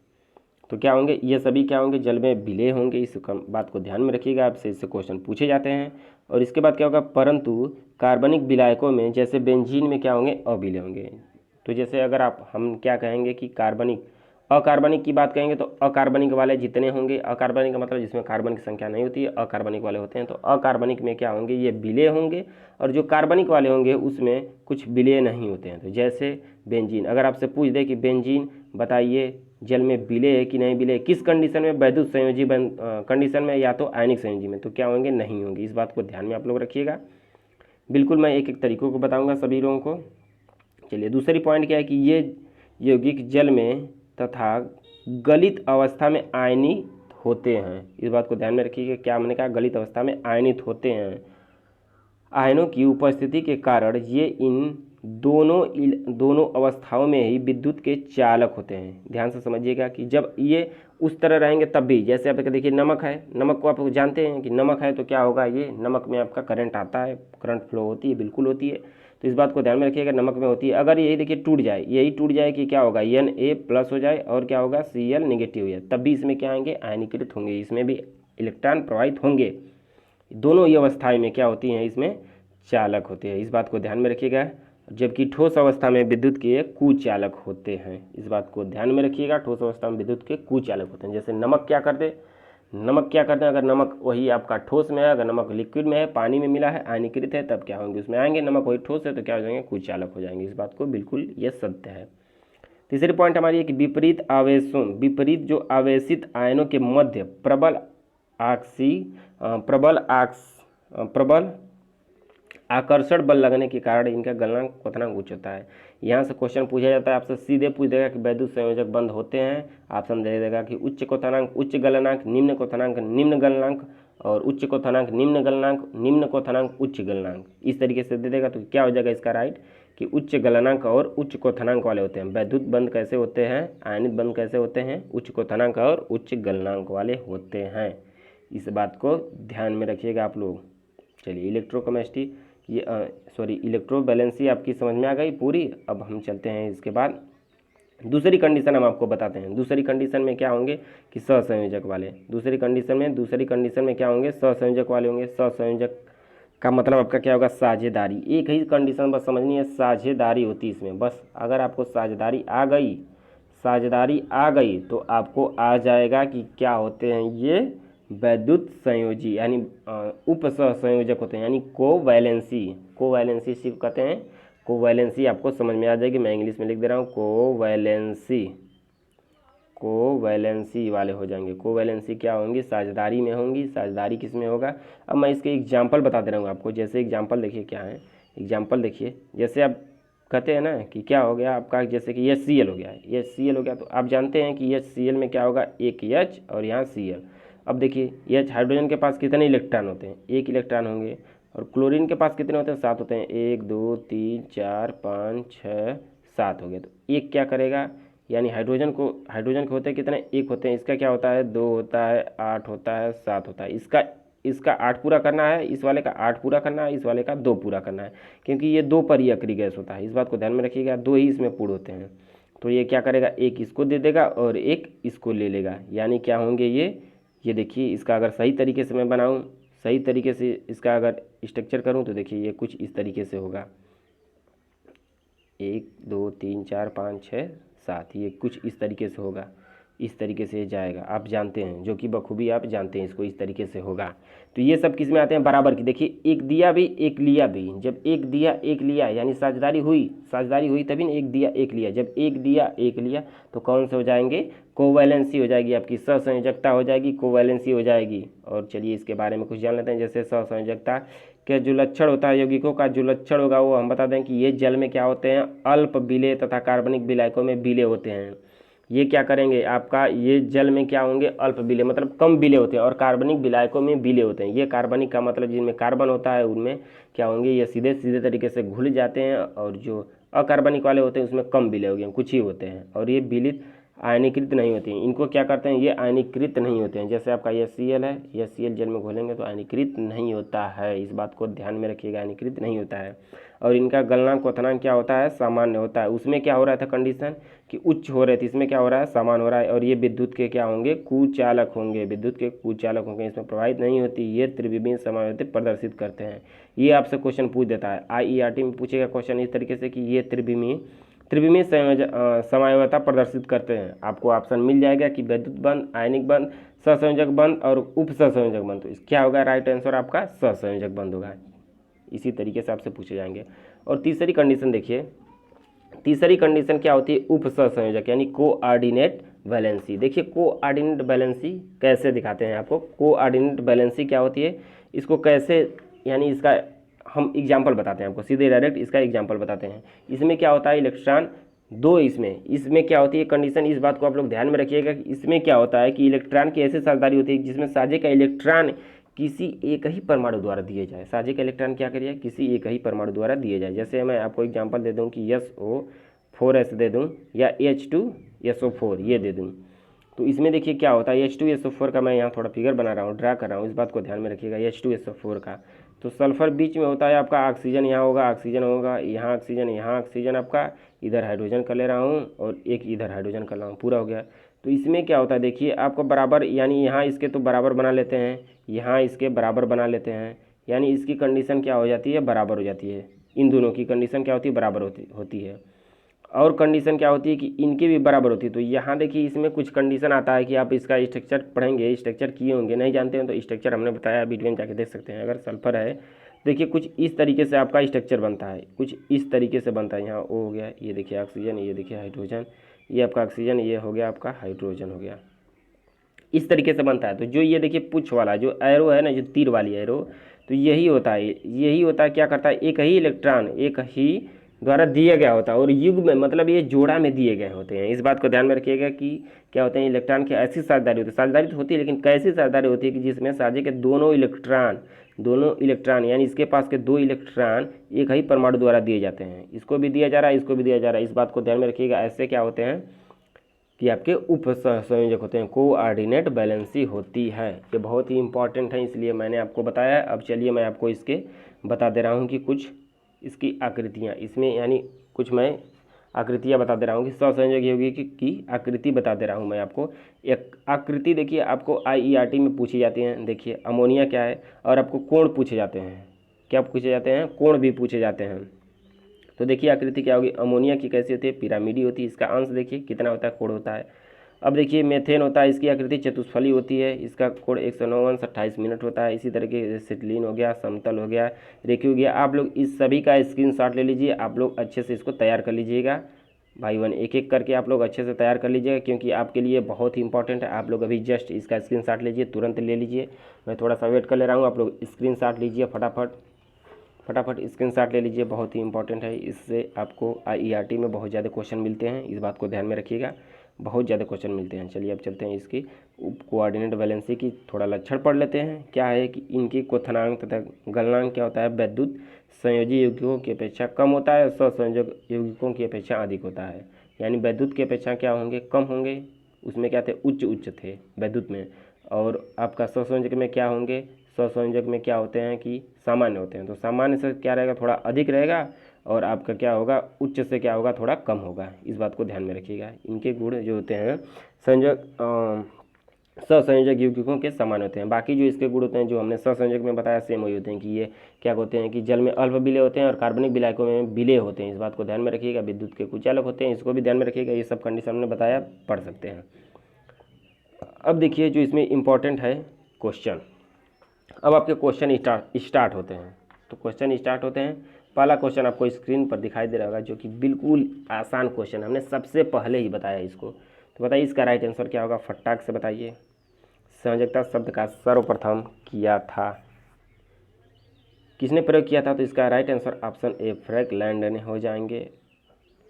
तो क्या होंगे, ये सभी क्या होंगे, जल में विलय होंगे। इस बात को ध्यान में रखिएगा, आपसे इससे क्वेश्चन पूछे जाते हैं। और इसके बाद क्या होगा, परंतु कार्बनिक विलायकों में जैसे बेंजीन में क्या होंगे, अविलय होंगे। तो जैसे अगर हम क्या कहेंगे कि अकार्बनिक की बात कहेंगे तो अकार्बनिक वाले जितने होंगे, अकार्बनिक का मतलब जिसमें कार्बन की संख्या नहीं होती है, अकार्बनिक वाले होते हैं। तो अकार्बनिक में क्या होंगे, ये विलय होंगे, और जो कार्बनिक वाले होंगे उसमें कुछ विलय नहीं होते हैं। तो जैसे बेंजीन, अगर आपसे पूछ दे कि बेंजीन बताइए जल में विलय है कि नहीं विलय, किस कंडीशन में, वैद्युत संयोजी कंडीशन में या तो आयनिक संयोजी में, तो क्या होंगे, नहीं होंगे। इस बात को ध्यान में आप लोग रखिएगा, बिल्कुल मैं एक एक तरीकों को बताऊंगा सभी लोगों को। चलिए दूसरी पॉइंट क्या है कि ये यौगिक जल में तथा गलित अवस्था में आयनित होते हैं। इस बात को ध्यान में रखिएगा, क्या हमने कहा, गलित अवस्था में आयनित होते हैं। आयनों की उपस्थिति के कारण ये इन दोनों अवस्थाओं में ही विद्युत के चालक होते हैं। ध्यान से समझिएगा कि जब ये उस तरह रहेंगे तब भी, जैसे आप देखिए नमक है, नमक को आप जानते हैं कि नमक है तो क्या होगा, ये नमक में आपका करंट आता है, करंट फ्लो होती है, बिल्कुल होती है। तो इस बात को ध्यान में रखिएगा, नमक में होती है। अगर यही देखिए टूट जाए, यही टूट जाए कि क्या होगा, Na+ हो जाए और क्या होगा, Cl- हो जाए, तब भी इसमें क्या आएंगे, आयनीकृत होंगे, इसमें भी इलेक्ट्रॉन प्रवाहित होंगे। दोनों ही अवस्थाएं में क्या होती हैं, इसमें चालक होते हैं। इस बात को ध्यान में रखिएगा। जबकि ठोस अवस्था में विद्युत के कुचालक होते हैं। इस बात को ध्यान में रखिएगा, ठोस अवस्था में विद्युत के कुचालक होते हैं। जैसे नमक क्या करते हैं, अगर नमक वही आपका ठोस में है, अगर नमक लिक्विड में है, पानी में मिला है, आयनीकृत है, तब क्या होंगे, उसमें आएंगे। नमक वही ठोस है तो क्या हो जाएंगे, कुचालक हो जाएंगे। इस बात को बिल्कुल ये सत्य है। तीसरी पॉइंट हमारी है कि विपरीत जो आवेशित आयनों के मध्य प्रबल प्रबल आकर्षण बल लगने के कारण इनका गलनांक क्वथनांक उच्च होता है। यहाँ से क्वेश्चन पूछा जाता है, आपसे सीधे पूछ देगा कि वैद्युत संयोजक बंद होते हैं, ऑप्शन दे देगा कि उच्च क्वथनांक उच्च गलनांक, निम्न क्वथनांक निम्न गलनांक, और उच्च क्वथनांक निम्न गलनांक, निम्न क्वथनांक उच्च गलनांक, इस तरीके से दे देगा। तो क्या हो जाएगा इसका राइट कि उच्च गलनांक और उच्च क्वथनांक वाले होते हैं। वैद्युत बंद कैसे होते हैं, आयनित बंद कैसे होते हैं, उच्च क्वथनांक और उच्च गलनांक वाले होते हैं। इस बात को ध्यान में रखिएगा आप लोग। चलिए इलेक्ट्रोकेमिस्ट्री ये इलेक्ट्रोवैलेंसी आपकी समझ में आ गई पूरी। अब हम चलते हैं इसके बाद दूसरी कंडीशन हम आपको बताते हैं। दूसरी कंडीशन में क्या होंगे कि सहसंयोजक वाले, दूसरी कंडीशन में क्या होंगे, सहसंयोजक वाले होंगे। सहसंयोजक का मतलब आपका क्या होगा, साझेदारी। एक ही कंडीशन बस समझनी है, साझेदारी होती है इसमें। बस अगर आपको साझेदारी आ गई तो आपको आ जाएगा कि क्या होते हैं ये वैद्युत संयोजी यानी उप सहसंयोजक होते हैं, यानी कोवैलेंसी सिर्फ कहते हैं। कोवैलेंसी आपको समझ में आ जाएगी, मैं इंग्लिश में लिख दे रहा हूँ, कोवैलेंसी वाले हो जाएंगे। कोवैलेंसी क्या होंगी, साझेदारी में होंगी। साझेदारी किस में होगा, अब मैं इसके एग्जाम्पल बता दे रहा हूँ आपको। जैसे एग्जाम्पल देखिए क्या है, एग्जाम्पल देखिए, जैसे आप कहते हैं ना कि क्या हो गया आपका, जैसे कि HCl हो गया, HCl हो गया, तो आप जानते हैं कि HCl में क्या होगा, एक H और यहाँ Cl। अब देखिए H हाइड्रोजन के पास कितने इलेक्ट्रॉन होते हैं, एक इलेक्ट्रॉन होंगे, और क्लोरीन के पास कितने होते हैं, 7 होते हैं। 1 2 3 4 5 6 7 हो गए। तो एक क्या करेगा, यानी हाइड्रोजन के होते हैं कितने, एक होते हैं। इसका क्या होता है, 2 होता है, 8 होता है, 7 होता है। इसका 8 पूरा करना है, इस वाले का 8 पूरा करना है, इस वाले का 2 पूरा करना है, क्योंकि ये 2 परिअक्रिय गैस होता है। इस बात को ध्यान में रखिएगा, 2 ही इसमें पूर्ण होते हैं। तो ये क्या करेगा, एक इसको दे देगा और एक इसको ले लेगा, यानी क्या होंगे ये देखिए, इसका अगर सही तरीके से मैं बनाऊँ, सही तरीके से इसका अगर स्ट्रक्चर करूँ तो देखिए ये कुछ इस तरीके से होगा, 1 2 3 4 5 6 7, ये कुछ इस तरीके से होगा, इस तरीके से जाएगा। आप जानते हैं, जो कि बखूबी आप जानते हैं इसको, इस तरीके से होगा। तो ये सब किस में आते हैं, बराबर की। देखिए एक दिया भी एक लिया भी, जब एक दिया एक लिया यानी साझेदारी हुई तभी ना, एक दिया एक लिया। जब एक दिया एक लिया तो कौन से हो जाएंगे, कोवैलेंसी हो जाएगी आपकी, सहसंयोजकता हो जाएगी, कोवैलेंसी हो जाएगी। और चलिए इसके बारे में कुछ जान लेते हैं। जैसे सहसंयोजकता के जो लक्षण होता है, यौगिकों का जो लक्षण होगा वो हम बता दें कि ये जल में क्या होते हैं, अल्प विलेय तथा कार्बनिक विलायकों में विलेय होते हैं। ये क्या करेंगे आपका, ये जल में क्या होंगे, अल्प विलेय मतलब कम विलेय होते हैं, और कार्बनिक विलायकों में विलेय होते हैं। ये कार्बनिक का मतलब जिनमें कार्बन होता है उनमें क्या होंगे, ये सीधे सीधे तरीके से घुल जाते हैं, और जो अकार्बनिक वाले होते हैं उसमें कम विलेय हो गए, कुछ ही होते हैं, और ये विलित आयनीकृत नहीं होती हैं। इनको क्या करते हैं, ये आयनीकृत नहीं होते हैं। जैसे आपका HCl है, HCl जल में घोलेंगे तो आयनीकृत नहीं होता है, इस बात को ध्यान में रखिएगा, आयनीकृत नहीं होता है। और इनका गलनांक क्वथनांक क्या होता है, सामान्य होता है। उसमें क्या हो रहा था कंडीशन कि उच्च हो रहे थे, इसमें क्या हो रहा है, सामान्य हो रहा है। और ये विद्युत के क्या होंगे, कुचालक होंगे, विद्युत के कुचालक होंगे, इसमें प्रभावित नहीं होती। ये त्रिविमीय समायोज्यता प्रदर्शित करते हैं। ये आपसे क्वेश्चन पूछ देता है, IERT में पूछेगा क्वेश्चन इस तरीके से कि ये त्रिविमीय समायोज्यता प्रदर्शित करते हैं। आपको ऑप्शन मिल जाएगा कि वैद्युत बंध, आयनिक बंध, सहसंयोजक बंध और उप सहसंयोजक बंध। तो क्या होगा राइट आंसर आपका, सहसंयोजक बंध होगा। इसी तरीके से आपसे पूछे जाएंगे। और तीसरी कंडीशन देखिए, तीसरी कंडीशन क्या होती है, उप सहसंयोजक यानी कोऑर्डिनेट वैलेंसी। देखिए कोऑर्डिनेट वैलेंसी कैसे दिखाते हैं आपको, कोऑर्डिनेट वैलेंसी क्या होती है, इसको कैसे, यानी इसका हम एग्जाम्पल बताते हैं आपको, सीधे डायरेक्ट इसका एग्जाम्पल बताते हैं। इसमें क्या होता है, इलेक्ट्रॉन दो, इसमें क्या होती है कंडीशन, इस बात को आप लोग ध्यान में रखिएगा कि इसमें क्या होता है कि इलेक्ट्रॉन की ऐसी साझेदारी होती है जिसमें साझे का इलेक्ट्रॉन किसी एक ही परमाणु द्वारा दिए जाए। साझे का इलेक्ट्रॉन क्या करिए, किसी एक ही परमाणु द्वारा दिए जाए। जैसे मैं आपको एग्जांपल दे दूं कि SO4S दे दूं या H2SO4 ये दे दूं, तो इसमें देखिए क्या होता है, H2SO4 का मैं यहाँ थोड़ा फिगर बना रहा हूँ, ड्रा कर रहा हूँ, इस बात को ध्यान में रखिएगा। H2SO4 का तो सल्फर बीच में होता है आपका, ऑक्सीजन यहाँ होगा, ऑक्सीजन होगा, यहाँ ऑक्सीजन, यहाँ ऑक्सीजन, आपका इधर हाइड्रोजन कर ले रहा हूँ और एक इधर हाइड्रोजन कर रहा हूँ, पूरा हो गया। तो इसमें क्या होता है देखिए आपको बराबर, यानी यहाँ इसके तो बराबर बना लेते हैं, यहाँ इसके बराबर बना लेते हैं, यानी इसकी कंडीशन क्या हो जाती है, बराबर हो जाती है। इन दोनों की कंडीशन क्या होती है, बराबर होती है। और कंडीशन क्या होती है कि इनकी भी बराबर होती है। तो यहाँ देखिए इसमें कुछ कंडीशन आता है कि आप इसका स्ट्रक्चर पढ़ेंगे, स्ट्रक्चर किए होंगे, नहीं जानते हैं तो स्ट्रक्चर हमने बताया, वीडियो में जाके देख सकते हैं। अगर सल्फर है देखिए कुछ इस तरीके से आपका स्ट्रक्चर बनता है, कुछ इस तरीके से बनता है। यहाँ O हो गया, ये देखिए ऑक्सीजन, ये देखिए हाइड्रोजन, ये आपका ऑक्सीजन, ये हो गया आपका हाइड्रोजन हो गया, इस तरीके से बनता है। तो जो ये देखिए पुच्छ वाला जो एरो है ना, जो तीर वाली एरो, तो यही होता है क्या करता है, एक ही इलेक्ट्रॉन एक ही द्वारा दिया गया होता है और युग्म में मतलब ये जोड़ा में दिए गए होते हैं। इस बात को ध्यान में रखिएगा कि क्या होते हैं, इलेक्ट्रॉन की ऐसी साझेदारी होती है, साझेदारी तो होती है लेकिन कैसी साझेदारी होती है कि जिसमें साझे के दोनों इलेक्ट्रॉन यानी इसके पास के 2 इलेक्ट्रॉन एक ही परमाणु द्वारा दिए जाते हैं। इसको भी दिया जा रहा है, इसको भी दिया जा रहा है। इस बात को ध्यान में रखिएगा। ऐसे क्या होते हैं कि आपके उप संयोजक होते हैं, कोऑर्डिनेट बैलेंसी होती है। ये बहुत ही इंपॉर्टेंट है, इसलिए मैंने आपको बताया। अब चलिए मैं आपको इसके बता दे रहा हूँ कि कुछ इसकी आकृतियाँ, इसमें यानी कुछ मैं आकृतियाँ बता दे रहा हूँ कि सहसंयोजक यौगिक की आकृति बता दे रहा हूँ मैं आपको। एक आकृति देखिए आपको IERT में पूछी जाती है। देखिए अमोनिया क्या है, और आपको कोण पूछे जाते हैं। क्या पूछे जाते हैं? कोण भी पूछे जाते हैं। तो देखिए आकृति क्या होगी, अमोनिया की कैसी होती है, पिरामिडी होती है। इसका अंश देखिए कितना होता है, कोण होता है। अब देखिए मेथेन होता है, इसकी आकृति चतुष्फली होती है, इसका कोण 109 अंश 28 मिनट होता है। इसी तरीके से सिटिलीन हो गया, समतल हो गया, रेखीय हो गया। आप लोग इस सभी का स्क्रीनशॉट ले लीजिए, आप लोग अच्छे से इसको तैयार कर लीजिएगा भाई वन, एक एक करके आप लोग अच्छे से तैयार कर लीजिएगा, क्योंकि आपके लिए बहुत ही इंपॉर्टेंट है। आप लोग अभी जस्ट इसका स्क्रीनशॉट लीजिए, तुरंत ले लीजिए। मैं थोड़ा सा वेट कर ले रहा हूँ, आप लोग स्क्रीनशॉट लीजिए फटाफट स्क्रीनशॉट ले लीजिए, बहुत ही इंपॉर्टेंट है। इससे आपको IERT में बहुत ज़्यादा क्वेश्चन मिलते हैं, इस बात को ध्यान में रखिएगा, बहुत ज़्यादा क्वेश्चन मिलते हैं। चलिए अब चलते हैं इसकी कोऑर्डिनेट बैलेंसी की थोड़ा लक्षण पढ़ लेते हैं। क्या है कि इनकी क्वथनांक तथा गलनांक क्या होता है, वैद्युत संयोजी यौगिकों की अपेक्षा कम होता है और सहसंयोजक यौगिकों की अपेक्षा अधिक होता है। यानी वैद्युत की अपेक्षा क्या होंगे, कम होंगे। उसमें क्या थे, उच्च थे वैद्युत में। और आपका सहसंयोजक में क्या होंगे, सहसंयोजक में क्या होते हैं कि सामान्य होते हैं। तो सामान्य से क्या रहेगा, थोड़ा अधिक रहेगा, और आपका क्या होगा, उच्च से क्या होगा, थोड़ा कम होगा। इस बात को ध्यान में रखिएगा। इनके गुण जो होते हैं सहसंयोजक यौगिकों के समान होते हैं। बाकी जो इसके गुण होते हैं जो हमने सहसंयोजक में बताया सेम वही होते हैं कि ये क्या होते हैं कि जल में अल्प विलेय होते हैं और कार्बनिक विलायकों में विलेय होते हैं। इस बात को ध्यान में रखिएगा। विद्युत के कुचालक होते हैं, इसको भी ध्यान में रखिएगा। ये सब कंडीशन हमने बताया, पढ़ सकते हैं। अब देखिए जो इसमें इम्पॉर्टेंट है क्वेश्चन। अब आपके क्वेश्चन स्टार्ट होते हैं। तो क्वेश्चन स्टार्ट होते हैं। पहला क्वेश्चन आपको स्क्रीन पर दिखाई दे रहा होगा, जो कि बिल्कुल आसान क्वेश्चन, हमने सबसे पहले ही बताया इसको। तो बताइए इसका राइट आंसर क्या होगा, फटाक से बताइए। संयोजकता शब्द का सर्वप्रथम किया था, किसने प्रयोग किया था? तो इसका right answer option A Frankland ने हो जाएंगे।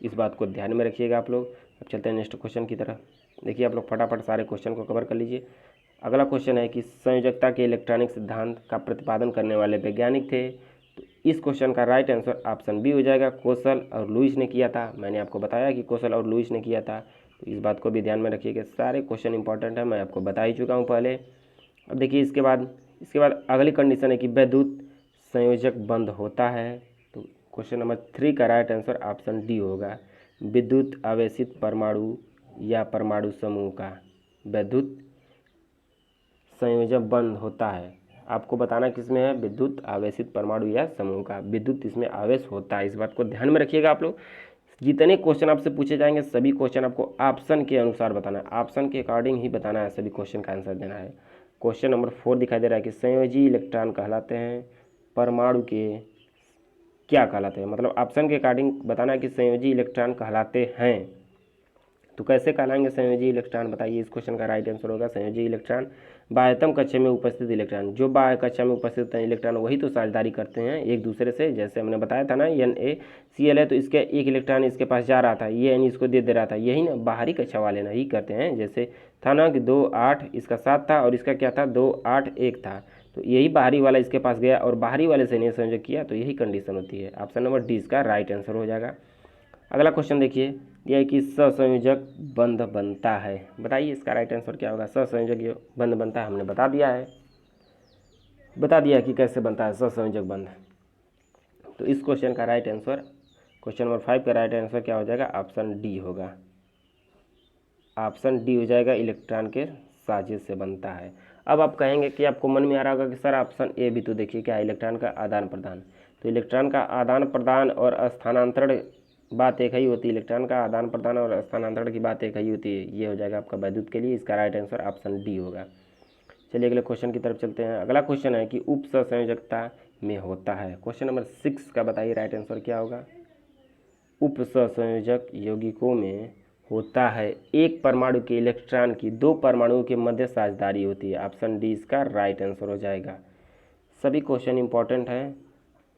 इस बात को ध्यान में रखिएगा आप लोग। अब चलते हैं नेक्स्ट क्वेश्चन की तरफ। देखिए आप लोग फटाफट सारे क्वेश्चन को कवर कर लीजिए। अगला क्वेश्चन है कि संयोजकता के इलेक्ट्रॉनिक सिद्धांत का प्रतिपादन करने वाले वैज्ञानिक थे। तो इस क्वेश्चन का राइट आंसर ऑप्शन बी हो जाएगा, कोसल और लुईस ने किया था। मैंने आपको बताया कि कोसल और लुईस ने किया था, तो इस बात को भी ध्यान में रखिएगा। सारे क्वेश्चन इंपॉर्टेंट है, मैं आपको बता ही चुका हूँ पहले। अब देखिए इसके बाद अगली कंडीशन है कि वैद्युत संयोजक बंद होता है। तो क्वेश्चन नंबर 3 का राइट आंसर ऑप्शन डी होगा, विद्युत आवेशित परमाणु या परमाणु समूह का वैद्युत संयोजक बंद होता है। आपको बताना किसमें है, विद्युत आवेशित परमाणु या समूह का विद्युत इसमें आवेश होता है। इस बात को ध्यान में रखिएगा आप लोग। जितने क्वेश्चन आपसे पूछे जाएंगे सभी क्वेश्चन आपको ऑप्शन के अनुसार बताना है, ऑप्शन के अकॉर्डिंग ही बताना है, सभी क्वेश्चन का आंसर देना है। क्वेश्चन नंबर 4 दिखाई दे रहा है कि संयोजी इलेक्ट्रॉन कहलाते हैं परमाणु के क्या कहलाते हैं, मतलब ऑप्शन के अकॉर्डिंग बताना है कि संयोजी इलेक्ट्रॉन कहलाते हैं। तो कैसे कहलाएंगे संयोजी इलेक्ट्रॉन, बताइए। इस क्वेश्चन का राइट आंसर होगा संयोजी इलेक्ट्रॉन बाह्यतम कक्षा में उपस्थित इलेक्ट्रॉन। जो बाह्य कक्षा में उपस्थित इलेक्ट्रॉन वही तो साझेदारी करते हैं एक दूसरे से। जैसे हमने बताया था ना, NaCl है तो इसके एक इलेक्ट्रॉन इसके पास जा रहा था, ये यानी इसको दे रहा था, यही ना बाहरी कक्षा वाले ना ही करते हैं। जैसे था ना कि 2 8 इसका 7 था और इसका क्या था 2 8 1 था, तो यही बाहरी वाला इसके पास गया और बाहरी वाले से नहीं संयोजक किया, तो यही कंडीशन होती है। ऑप्शन नंबर डी इसका राइट आंसर हो जाएगा। अगला क्वेश्चन देखिए, यह है कि सहसंयोजक बंध बनता है। बताइए इसका राइट आंसर क्या होगा। सहसंयोजक बंध बनता है, हमने बता दिया कि कैसे बनता है सहसंयोजक बंध। तो इस क्वेश्चन का राइट आंसर, क्वेश्चन नंबर 5 का राइट आंसर क्या हो जाएगा, ऑप्शन डी होगा। ऑप्शन डी हो जाएगा, इलेक्ट्रॉन के साजिश से बनता है। अब आप कहेंगे कि आपको मन में आ रहा होगा कि सर ऑप्शन ए भी तो देखिए क्या है, इलेक्ट्रॉन का आदान प्रदान। तो इलेक्ट्रॉन का आदान प्रदान और स्थानांतरण बात एक ही होती है, इलेक्ट्रॉन का आदान प्रदान और स्थानांतरण की बात एक ही होती है। ये हो जाएगा आपका वैद्युत के लिए, इसका राइट आंसर ऑप्शन डी होगा। चलिए अगले क्वेश्चन की तरफ चलते हैं। अगला क्वेश्चन है कि उप सहसंयोजकता में होता है। क्वेश्चन नंबर 6 का बताइए राइट आंसर क्या होगा। उप सहसंयोजक यौगिकों में होता है एक परमाणु के इलेक्ट्रॉन की 2 परमाणुओं के मध्य साझेदारी होती है। ऑप्शन डी इसका राइट आंसर हो जाएगा। सभी क्वेश्चन इंपॉर्टेंट हैं।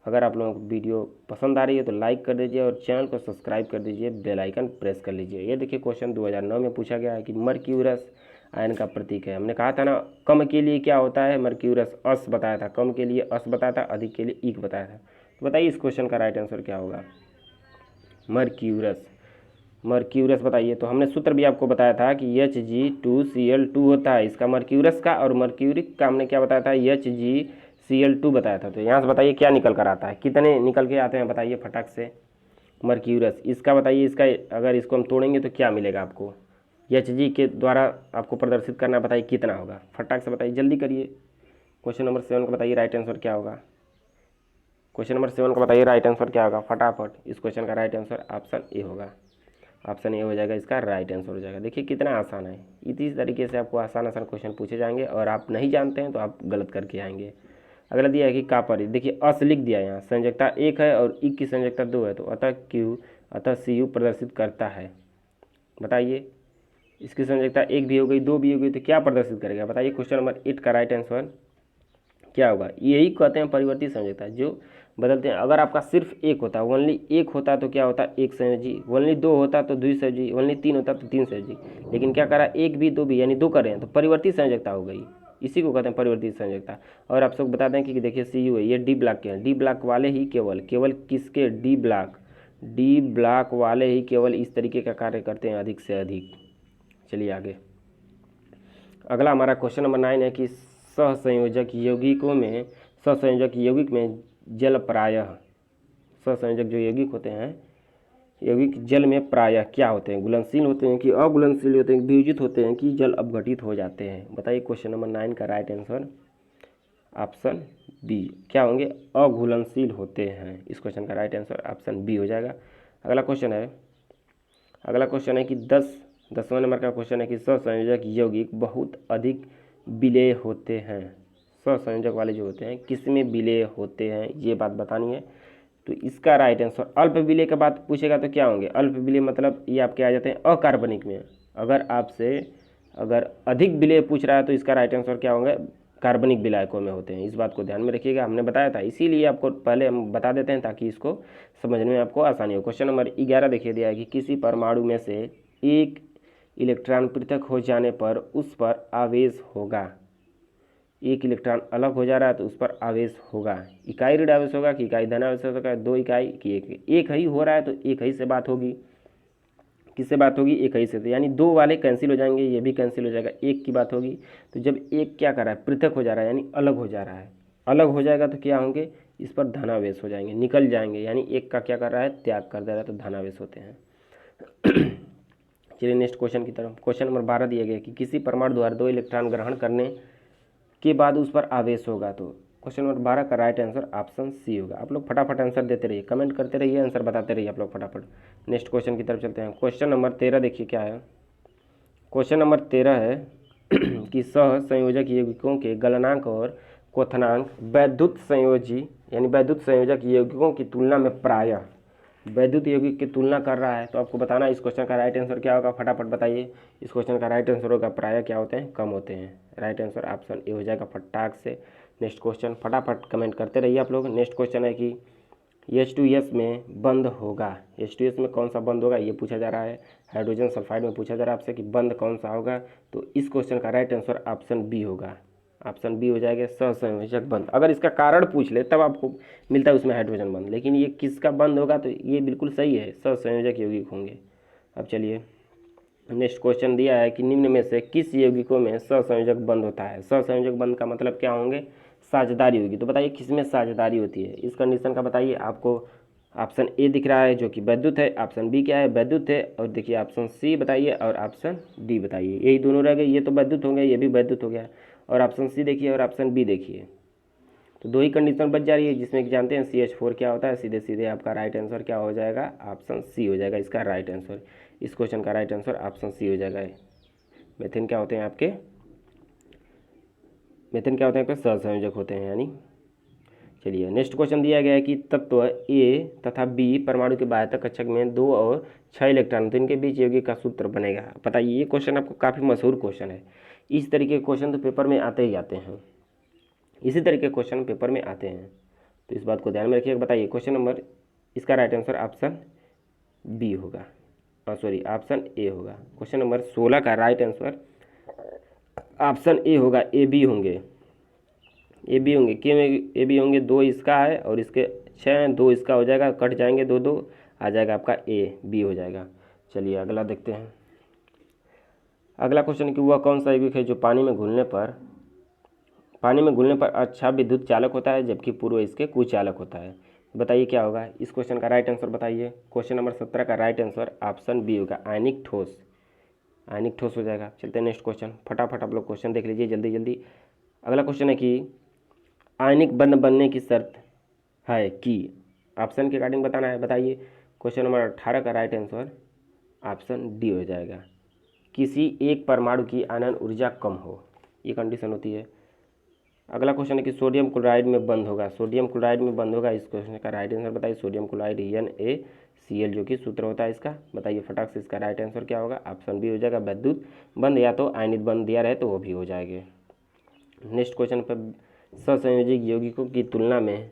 अगर आप लोगों को वीडियो पसंद आ रही है तो लाइक कर दीजिए और चैनल को सब्सक्राइब कर दीजिए, बेल आइकन प्रेस कर लीजिए। ये देखिए क्वेश्चन 2009 में पूछा गया है कि मर्क्यूरस आयन का प्रतीक है। हमने कहा था ना कम के लिए क्या होता है, मर्क्यूरस अस बताया था, कम के लिए अस बताया था, अधिक के लिए इक बताया था। तो बताइए इस क्वेश्चन का राइट आंसर क्या होगा। मर्क्यूरस बताइए। तो हमने सूत्र भी आपको बताया था कि Hg2Cl2 होता है इसका मर्क्यूरस का, और मर्क्यूरिक का हमने क्या बताया था, HgCl2 बताया था। तो यहाँ से बताइए क्या निकल कर आता है, कितने निकल के आते हैं बताइए फटाक से। मर्क्यूरस इसका बताइए, इसका अगर इसको हम तोड़ेंगे तो क्या मिलेगा आपको, Hg के द्वारा आपको प्रदर्शित करना, बताइए कितना होगा, फटाक से बताइए, जल्दी करिए। क्वेश्चन नंबर 7 का बताइए राइट आंसर क्या होगा। क्वेश्चन नंबर 7 का बताइए राइट आंसर क्या होगा फटाफट। इस क्वेश्चन का राइट आंसर ऑप्शन ए होगा। ऑप्शन ए हो जाएगा, इसका राइट आंसर हो जाएगा। देखिए कितना आसान है। इसी तरीके से आपको आसान आसान क्वेश्चन पूछे जाएंगे और आप नहीं जानते हैं तो आप गलत करके आएंगे। अगला दिया है कि कापर, देखिए अस लिख दिया यहाँ, संयोजकता 1 है और इक की संयोजकता 2 है, तो अतः Cu प्रदर्शित करता है। बताइए इसकी संयोजकता 1 भी हो गई, 2 भी हो गई, तो क्या प्रदर्शित करेगा बताइए। क्वेश्चन नंबर 8 का राइट आंसर क्या होगा। यही कहते हैं परिवर्ती संयोजकता, जो बदलते हैं। अगर आपका सिर्फ एक होता, ओनली एक होता तो क्या होता, एक संयोजी, ओनली 2 होता तो द्विसंयोजी, ओनली 3 होता तो 3 संयोजी। लेकिन क्या करा, 1 भी 2 भी यानी 2 करें तो परिवर्ती संयोजकता हो गई। इसी को कहते हैं परिवर्ती संयोजकता। और आप सबको बता दें कि देखिए Cu है, ये डी ब्लॉक के हैं, डी ब्लॉक वाले ही केवल किसके, डी ब्लॉक वाले ही केवल इस तरीके का कार्य करते हैं अधिक से अधिक। चलिए आगे। अगला हमारा क्वेश्चन नंबर 9 है कि सहसंयोजक यौगिक में जल प्रायः, सहसंयोजक जो यौगिक होते हैं, यौगिक जल में प्रायः क्या होते हैं, घुलनशील होते हैं कि अघुलनशील होते हैं, वियोजित होते हैं कि जल अपघटित हो जाते हैं। बताइए क्वेश्चन नंबर 9 का राइट आंसर ऑप्शन बी, क्या होंगे, अघुलनशील होते हैं। इस क्वेश्चन का राइट आंसर ऑप्शन बी हो जाएगा। अगला क्वेश्चन है कि 10वें नंबर का क्वेश्चन है कि सहसंयोजक यौगिक बहुत अधिक विलेय होते हैं। सहसंयोजक वाले जो होते हैं किस में विलेय होते हैं, ये बात बतानी है। तो इसका राइट आंसर अल्प विलेय का बात पूछेगा तो क्या होंगे, अल्प विलेय मतलब ये आपके आ जाते हैं अकार्बनिक में। अगर आपसे अधिक विलेय पूछ रहा है तो इसका राइट आंसर क्या होंगे, कार्बनिक विलायकों में होते हैं। इस बात को ध्यान में रखिएगा, हमने बताया था, इसीलिए आपको पहले हम बता देते हैं ताकि इसको समझने में आपको आसानी हो। क्वेश्चन नंबर 11 देखिए दिया है कि किसी परमाणु में से एक इलेक्ट्रॉन पृथक हो जाने पर उस पर आवेश होगा। एक इलेक्ट्रॉन अलग हो जा रहा है तो उस पर आवेश होगा। इकाई ऋण आवेश होगा कि इकाई धन आवेश होगा, 2 इकाई की एक ही हो रहा है तो एक ही से बात होगी। किससे बात होगी, एक ही से। तो यानी 2 वाले कैंसिल हो जाएंगे, ये भी कैंसिल हो जाएगा, एक की बात होगी। तो जब एक क्या कर रहा है, पृथक हो जा रहा है यानी अलग हो जा रहा है, अलग हो जाएगा तो क्या होंगे, इस पर धनावेश हो जाएंगे, निकल जाएंगे, यानी एक का क्या कर रहा है, त्याग कर दे रहा है, तो धनावेश होते हैं। चलिए नेक्स्ट क्वेश्चन की तरफ। क्वेश्चन नंबर 12 दिया गया कि किसी परमाणु द्वारा 2 इलेक्ट्रॉन ग्रहण करने के बाद उस पर आवेश होगा। तो क्वेश्चन नंबर 12 का राइट आंसर ऑप्शन सी होगा। आप लोग फटाफट आंसर देते रहिए, कमेंट करते रहिए, आंसर बताते रहिए आप लोग फटाफट। नेक्स्ट क्वेश्चन की तरफ चलते हैं। क्वेश्चन नंबर 13 देखिए क्या है। क्वेश्चन नंबर 13 है कि सहसंयोजक यौगिकों के गलनांक और क्वथनांक वैद्युत संयोजक यौगिकों की तुलना में प्रायः वैद्युत यौगिक की तुलना कर रहा है। तो आपको बताना इस क्वेश्चन का राइट आंसर क्या होगा, फटाफट बताइए। इस क्वेश्चन का राइट आंसर होगा प्रायः क्या होते हैं, कम होते हैं। राइट आंसर ऑप्शन ए हो जाएगा फटाक से। नेक्स्ट क्वेश्चन फटाफट कमेंट करते रहिए आप लोग। नेक्स्ट क्वेश्चन है कि H2S में बंद होगा। H2S में कौन सा बंद होगा ये पूछा जा रहा है। हाइड्रोजन सल्फाइड में पूछा जा रहा है आपसे कि बंद कौन सा होगा। तो इस क्वेश्चन का राइट आंसर ऑप्शन बी होगा। ऑप्शन बी हो जाएगा सहसंयोजक बंद। अगर इसका कारण पूछ ले तब आपको मिलता है उसमें हाइड्रोजन बंद, लेकिन ये किसका बंद होगा तो ये बिल्कुल सही है, सहसंयोजक यौगिक होंगे। अब चलिए नेक्स्ट क्वेश्चन दिया है कि निम्न में से किस यौगिकों में सहसंयोजक बंद होता है। सहसंयोजक बंद का मतलब क्या होंगे, साझेदारी होगी। तो बताइए किसमें साझेदारी होती है, इस कंडीशन का बताइए। आपको ऑप्शन ए दिख रहा है जो कि वैद्युत है, ऑप्शन बी क्या है, वैद्युत है, और देखिए ऑप्शन सी बताइए और ऑप्शन डी बताइए। यही दोनों रह गए, ये तो वैद्युत हो गया, ये भी वैद्युत हो गया, और ऑप्शन सी देखिए और ऑप्शन बी देखिए। तो 2 ही कंडीशन बच जा रही है, जिसमें कि जानते हैं CH4 क्या होता है। सीधे सीधे आपका राइट आंसर क्या हो जाएगा, ऑप्शन सी हो जाएगा इसका राइट आंसर। इस क्वेश्चन का राइट आंसर ऑप्शन सी हो जाएगा। मेथेन क्या होते हैं आपके, सहसंयोजक होते हैं यानी। चलिए नेक्स्ट क्वेश्चन दिया गया है कि तत्व ए तथा बी परमाणु के बाह्यतक कक्षक में 2 और 6 इलेक्ट्रॉन, तो इनके बीच यौगिक का सूत्र बनेगा। बताइए, ये क्वेश्चन आपको काफ़ी मशहूर क्वेश्चन है। इस तरीके के क्वेश्चन तो पेपर में आते ही आते हैं। इसी तरह के क्वेश्चन पेपर में आते हैं, तो इस बात को ध्यान में रखिएगा। बताइए क्वेश्चन नंबर, इसका राइट आंसर ऑप्शन बी होगा, सॉरी ऑप्शन ए होगा। क्वेश्चन नंबर 16 का राइट आंसर ऑप्शन ए होगा, ए बी होंगे, ए बी होंगे। क्यों ए बी होंगे? 2 इसका है और इसके 6 हैं, 2 इसका हो जाएगा, कट जाएंगे 2 2, आ जाएगा आपका ए बी हो जाएगा। चलिए अगला देखते हैं। अगला क्वेश्चन कि वह कौन सा यौगिक है जो पानी में घुलने पर अच्छा विद्युत चालक होता है जबकि पूर्व इसके कुचालक होता है? बताइए क्या होगा इस क्वेश्चन का राइट आंसर बताइए। क्वेश्चन नंबर 17 का राइट आंसर ऑप्शन बी होगा, आयनिक ठोस। आयनिक ठोस हो जाएगा। चलते हैं नेक्स्ट क्वेश्चन, फटाफट आप लोग क्वेश्चन देख लीजिए जल्दी जल्दी। अगला क्वेश्चन है कि आयनिक बंध बनने की शर्त है कि, ऑप्शन के अकॉर्डिंग बताना है। बताइए क्वेश्चन नंबर 18 का राइट आंसर ऑप्शन डी हो जाएगा, किसी एक परमाणु की आनयन ऊर्जा कम हो, ये कंडीशन होती है। अगला क्वेश्चन है कि सोडियम क्लोराइड में बंद होगा, सोडियम क्लोराइड में बंद होगा, इस क्वेश्चन का राइट आंसर बताइए। सोडियम क्लोराइड NaCl जो कि सूत्र होता है इसका, बताइए फटाक से इसका राइट आंसर क्या होगा। ऑप्शन बी हो जाएगा, विद्युत बंद या तो आयनिक बंद दिया रहे तो वो भी हो जाएंगे। नेक्स्ट क्वेश्चन पर, ससंयोजी यौगिकों की तुलना में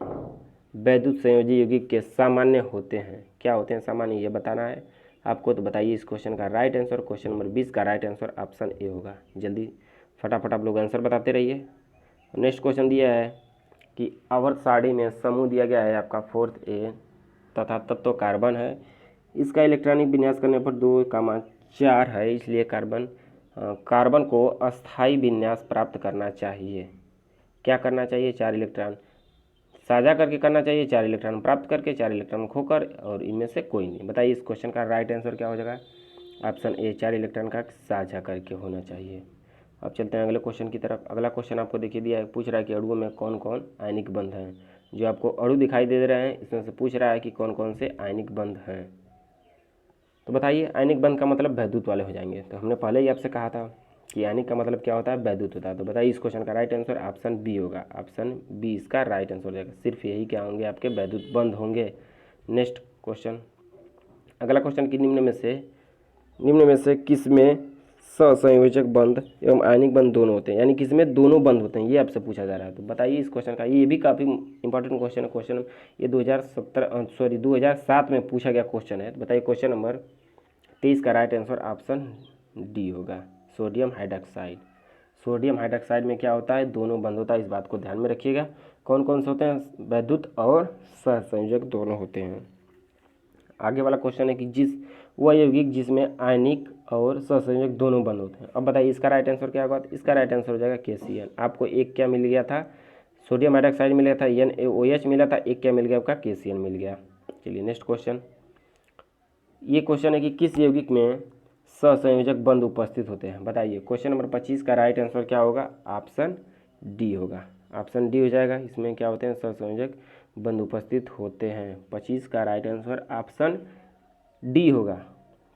वैद्युत संयोजी यौगिक के सामान्य होते हैं, क्या होते हैं सामान्य, ये बताना है आपको। तो बताइए इस क्वेश्चन का राइट आंसर। क्वेश्चन नंबर 20 का राइट आंसर ऑप्शन ए होगा। जल्दी फटाफट आप लोग आंसर बताते रहिए। नेक्स्ट क्वेश्चन दिया है कि आवर्त सारणी में समूह दिया गया है आपका 4th A तथा तत्व कार्बन है। इसका इलेक्ट्रॉनिक विन्यास करने पर 2,4 है, इसलिए कार्बन को अस्थायी विन्यास प्राप्त करना चाहिए। क्या करना चाहिए? 4 इलेक्ट्रॉन साझा करके करना चाहिए, 4 इलेक्ट्रॉन प्राप्त करके, 4 इलेक्ट्रॉन खोकर, और इनमें से कोई नहीं। बताइए इस क्वेश्चन का राइट आंसर क्या हो जाएगा। ऑप्शन ए, 4 इलेक्ट्रॉन का साझा करके होना चाहिए। अब चलते हैं अगले क्वेश्चन की तरफ। अगला क्वेश्चन आपको देखिए दिया है, पूछ रहा है कि अणुओं में कौन कौन आयनिक बंध हैं। जो आपको अणु दिखाई दे रहे हैं इसमें से पूछ रहा है कि कौन कौन से आयनिक बंध हैं। तो बताइए आयनिक बंध का मतलब वैद्युत वाले हो जाएंगे। तो हमने पहले ही आपसे कहा था कि आयनिक का मतलब क्या होता है, वैद्युत होता है। तो बताइए इस क्वेश्चन का राइट आंसर ऑप्शन बी होगा, ऑप्शन बी इसका राइट आंसर हो जाएगा। सिर्फ यही क्या होंगे, आपके वैद्युत बंध होंगे। नेक्स्ट क्वेश्चन, अगला क्वेश्चन कि निम्न में से किस में ससंयोजक बंध एवं आयनिक बंध दोनों होते हैं, यानी किस में दोनों बंध होते हैं, ये आपसे पूछा जा रहा है। तो बताइए इस क्वेश्चन का, ये भी काफ़ी इंपॉर्टेंट क्वेश्चन है। क्वेश्चन ये 2007 में पूछा गया क्वेश्चन है। तो बताइए क्वेश्चन नंबर 23 का राइट आंसर ऑप्शन डी होगा, सोडियम हाइड्रॉक्साइड। सोडियम हाइड्रॉक्साइड में क्या होता है, दोनों बंध होता है, इस बात को ध्यान में रखिएगा। कौन कौन से होते हैं, वैद्युत और सहसंयोजक दोनों होते हैं। आगे वाला क्वेश्चन है कि वह यौगिक जिसमें आयनिक और सहसंयोजक दोनों बंद होते हैं। अब बताइए इसका राइट आंसर क्या होगा। इसका राइट आंसर हो जाएगा KCl। आपको एक क्या मिल गया था, सोडियम हाइड्रॉक्साइड मिल गया था, NaOH मिला था, एक क्या मिल गया आपका, KCl मिल गया। चलिए नेक्स्ट क्वेश्चन, ये क्वेश्चन है कि किस यौगिक में सहसंयोजक बंध उपस्थित होते हैं। बताइए क्वेश्चन नंबर 25 का राइट आंसर क्या होगा, ऑप्शन डी होगा, ऑप्शन डी हो जाएगा। इसमें क्या होते हैं, सहसंयोजक बंध उपस्थित होते हैं। 25 का राइट आंसर ऑप्शन डी होगा।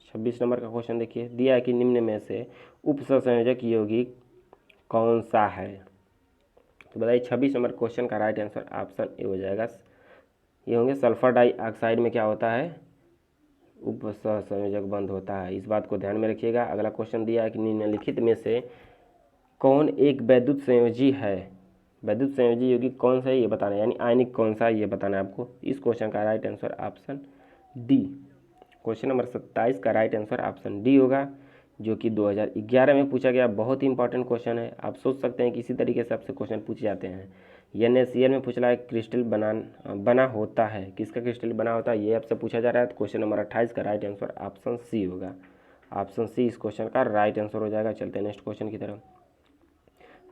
26 नंबर का क्वेश्चन देखिए, दिया है कि निम्न में से उपसंयोजक यौगिक कौन सा है। तो बताइए 26 नंबर क्वेश्चन का राइट आंसर ऑप्शन ए हो जाएगा। ये होंगे सल्फर डाइऑक्साइड में क्या होता है, उपसंयोजक बंध होता है, इस बात को ध्यान में रखिएगा। अगला क्वेश्चन दिया है कि निम्नलिखित में से कौन एक वैद्युत संयोजी है। वैद्युत संयोजी यौगिक कौन सा है ये बताना है, यानी आयनिक कौन सा है ये बताना है आपको। इस क्वेश्चन का right answer option D. Question number 27 का राइट आंसर ऑप्शन डी होगा, जो कि 2011 में पूछा गया बहुत ही इंपॉर्टेंट क्वेश्चन है। आप सोच सकते हैं कि इसी तरीके से आपसे क्वेश्चन पूछे जाते हैं। NaCl में पूछ रहा है क्रिस्टल बना होता है, किसका क्रिस्टल बना होता है ये आपसे पूछा जा रहा है। तो क्वेश्चन नंबर 28 का राइट आंसर ऑप्शन सी होगा, ऑप्शन सी इस क्वेश्चन का राइट आंसर हो जाएगा। चलते हैं नेक्स्ट क्वेश्चन की तरफ।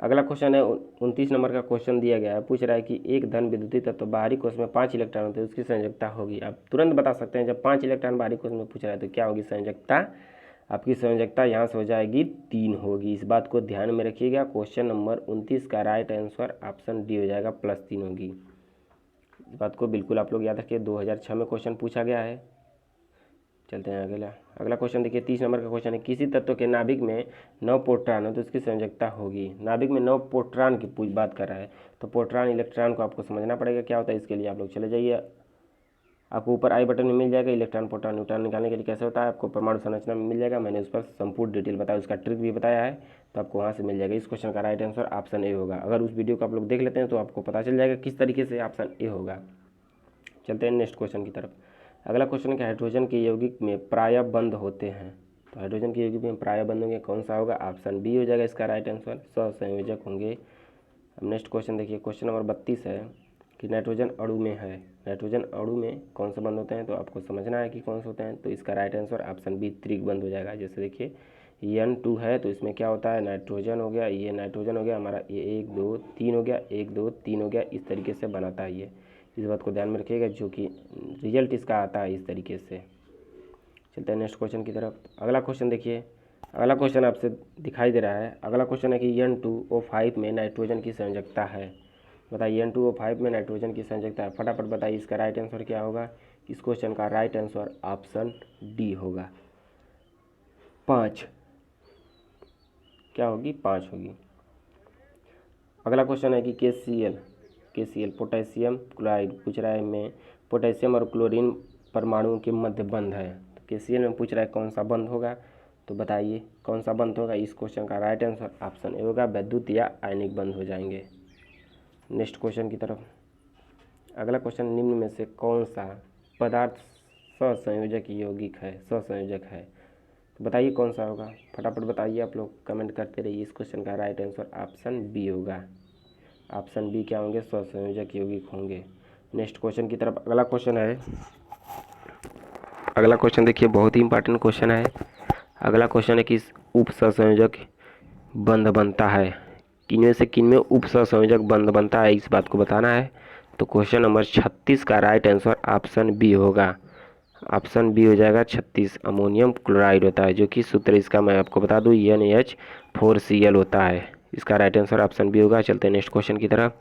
अगला क्वेश्चन है 29 नंबर का क्वेश्चन दिया गया है, पूछ रहा है कि एक धन विद्युतीय तत्व बाहरी कोश में 5 इलेक्ट्रॉन होते हैं, उसकी संयोजकता होगी। आप तुरंत बता सकते हैं, जब 5 इलेक्ट्रॉन बाहरी कोश में पूछ रहा है तो क्या होगी संयोजकता, आपकी संयोजकता यहाँ से हो जाएगी 3 होगी। इस बात को ध्यान में रखिएगा। क्वेश्चन नंबर 29 का राइट आंसर ऑप्शन डी हो जाएगा, +3 होगी। इस बात को बिल्कुल आप लोग याद रखिए, 2006 में क्वेश्चन पूछा गया है। चलते हैं अगला क्वेश्चन देखिए, 30 नंबर का क्वेश्चन है, किसी तत्व के नाभिक में 9 प्रोटॉन है तो उसकी संयोजकता होगी। नाभिक में 9 प्रोटॉन की बात कर रहा है, तो प्रोटॉन इलेक्ट्रॉन को आपको समझना पड़ेगा क्या होता है। इसके लिए आप लोग चले जाइए आपको ऊपर आई बटन में मिल जाएगा। इलेक्ट्रॉन प्रोटॉन न्यूट्रॉन निकालने के लिए कैसे होता है आपको परमाणु संरचना में मिल जाएगा। मैंने उस पर संपूर्ण डिटेल बताया, उसका ट्रिक भी बताया है, तो आपको वहाँ से मिल जाएगा। इस क्वेश्चन का राइट आंसर ऑप्शन ए होगा। अगर उस वीडियो को आप लोग देख लेते हैं तो आपको पता चल जाएगा किस तरीके से ऑप्शन ए होगा। चलते हैं नेक्स्ट क्वेश्चन की तरफ। अगला क्वेश्चन है कि हाइड्रोजन के यौगिक में प्रायः बंद होते हैं। तो हाइड्रोजन के यौगिक में प्रायः बंद होंगे, कौन सा होगा? ऑप्शन बी हो जाएगा इसका राइट आंसर, सहसंयोजक होंगे। अब नेक्स्ट क्वेश्चन देखिए, क्वेश्चन नंबर 32 है कि नाइट्रोजन अणु में है, नाइट्रोजन अणु में कौन सा बंद होते हैं? तो आपको समझना है कि कौन से होते हैं। तो इसका राइट आंसर ऑप्शन बी त्रिक बंद हो जाएगा। जैसे देखिए N2 है तो इसमें क्या होता है, नाइट्रोजन हो गया, ये नाइट्रोजन हो गया हमारा, ये 1 2 3 हो गया, 1 2 3 हो गया, इस तरीके से बनाता है ये। इस बात को ध्यान में रखिएगा, जो कि रिजल्ट इसका आता है इस तरीके से। चलते हैं नेक्स्ट क्वेश्चन की तरफ। अगला क्वेश्चन देखिए, अगला क्वेश्चन आपसे दिखाई दे रहा है। अगला क्वेश्चन है कि N2O5 में नाइट्रोजन की संयोजकता है। बताइए N2O5 में नाइट्रोजन की संयोजकता है, फटाफट बताइए इसका राइट आंसर क्या होगा। इस क्वेश्चन का राइट आंसर ऑप्शन डी होगा, 5। क्या होगी? 5 होगी। अगला क्वेश्चन है कि KCl पोटेशियम क्लोराइड पूछ रहा है में पोटेशियम और क्लोरीन परमाणुओं के मध्य बंध है। तो KCl में पूछ रहा है कौन सा बंध होगा, तो बताइए कौन सा बंध होगा। इस क्वेश्चन का राइट आंसर ऑप्शन ए होगा, वैद्युत या आयनिक बंध हो जाएंगे। नेक्स्ट क्वेश्चन की तरफ। अगला क्वेश्चन, निम्न में से कौन सा पदार्थ सहसंयोजक यौगिक है, सहसंयोजक है? तो बताइए कौन सा होगा, फटाफट बताइए, आप लोग कमेंट करते रहिए। इस क्वेश्चन का राइट आंसर ऑप्शन बी होगा, ऑप्शन बी क्या होंगे? सहसंयोजक यौगिक होंगे। नेक्स्ट क्वेश्चन की तरफ। अगला क्वेश्चन है, अगला क्वेश्चन देखिए बहुत ही इंपॉर्टेंट क्वेश्चन है। अगला क्वेश्चन है कि उप सहसंयोजक बंध बनता है, किनमें से किनमें उप सहसंयोजक बंध बनता है, इस बात को बताना है। तो क्वेश्चन नंबर 36 का राइट आंसर ऑप्शन बी होगा, ऑप्शन बी हो जाएगा 36। अमोनियम क्लोराइड होता है, जो कि सूत्र इसका मैं आपको बता दूं NaH4Cl होता है। इसका राइट आंसर ऑप्शन बी होगा। चलते हैं नेक्स्ट क्वेश्चन की तरफ।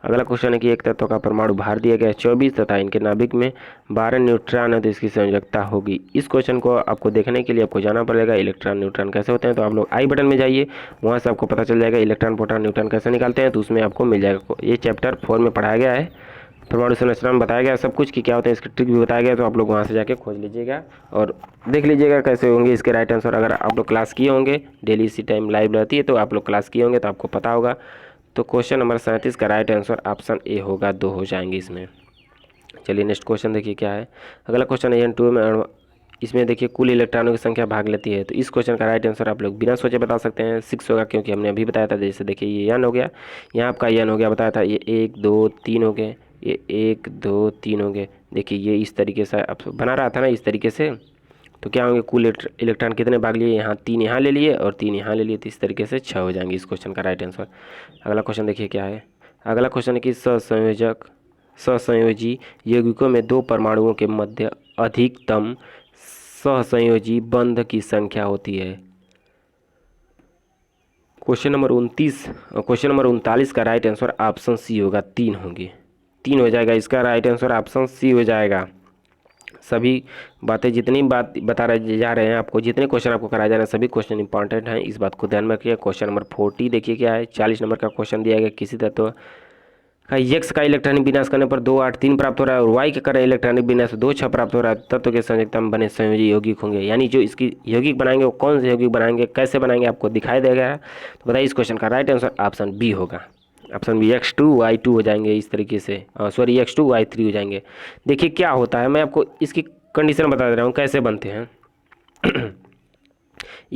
अगला क्वेश्चन है कि एक तत्व का परमाणु भार दिया गया 24 तथा इनके नाभिक में 12 न्यूट्रॉन है, तो इसकी संयोजकता होगी। इस क्वेश्चन को आपको देखने के लिए आपको जाना पड़ेगा इलेक्ट्रॉन न्यूट्रॉन कैसे होते हैं। तो आप लोग आई बटन में जाइए, वहाँ से आपको पता चल जाएगा इलेक्ट्रॉन प्रोटॉन न्यूट्रॉन कैसे निकालते हैं, तो उसमें आपको मिल जाएगा। ये चैप्टर 4 में पढ़ाया गया है, परमाणु संरचना में बताया गया सब कुछ कि क्या होता है, इसका ट्रिक भी बताया गया। तो आप लोग वहाँ से जाके खोज लीजिएगा और देख लीजिएगा कैसे होंगे इसके राइट आंसर। अगर आप लोग क्लास किए होंगे, डेली इसी टाइम लाइव रहती है, तो आप लोग क्लास किए होंगे तो आपको पता होगा। तो क्वेश्चन नंबर 37 का राइट आंसर ऑप्शन ए होगा, 2 हो जाएंगे इसमें। चलिए नेक्स्ट क्वेश्चन देखिए क्या है। अगला क्वेश्चन है N2 में, इसमें देखिए कुल इलेक्ट्रॉनों की संख्या भाग लेती है। तो इस क्वेश्चन का राइट आंसर आप लोग बिना सोचे बता सकते हैं, 6 होगा, क्योंकि हमने अभी बताया था। जैसे देखिए ये N हो गया, यहाँ आपका N हो गया, बताया था ये 1 2 3 हो गए, ये 1 2 3 हो गए। देखिए ये इस तरीके से अब बना रहा था ना, इस तरीके से। तो क्या होंगे, कुल इलेक्ट्रॉन कितने भाग लिए? यहाँ 3 यहाँ ले लिए और 3 यहाँ ले लिए, तो इस तरीके से 6 हो जाएंगे इस क्वेश्चन का राइट आंसर। अगला क्वेश्चन देखिए क्या है। अगला क्वेश्चन है कि सहसंयोजी यौगिकों में 2 परमाणुओं के मध्य अधिकतम सहसंयोजी बंध की संख्या होती है। क्वेश्चन नंबर 39 का राइट आंसर ऑप्शन सी होगा, 3 होंगे, 3 हो जाएगा। इसका राइट आंसर ऑप्शन सी हो जाएगा। सभी बातें जितनी बात बता रहे जा रहे हैं आपको, जितने क्वेश्चन आपको कराए जा रहे हैं, सभी क्वेश्चन इंपॉर्टेंट हैं, इस बात को ध्यान में रखिए। क्वेश्चन नंबर 40 देखिए क्या है। 40 नंबर का क्वेश्चन दिया गया, किसी तत्व का x का इलेक्ट्रॉनिक विनाश करने पर 2 8 3 प्राप्त हो रहा है और y के कारण इलेक्ट्रॉनिक विनाश 2 6 प्राप्त हो रहा है, तत्व के संयोजकता में बने संयोजी यौगिक होंगे। यानी जो इसकी यौगिक बनाएंगे वो कौन से यौगिक बनाएंगे, कैसे बनाएंगे, आपको दिखाई देगा। तो बताइए इस क्वेश्चन का राइट आंसर ऑप्शन बी होगा, ऑप्शन बी X2Y2 हो जाएंगे इस तरीके से, सॉरी X2Y3 हो जाएंगे। देखिए क्या होता है, मैं आपको इसकी कंडीशन बता दे रहा हूँ कैसे बनते हैं।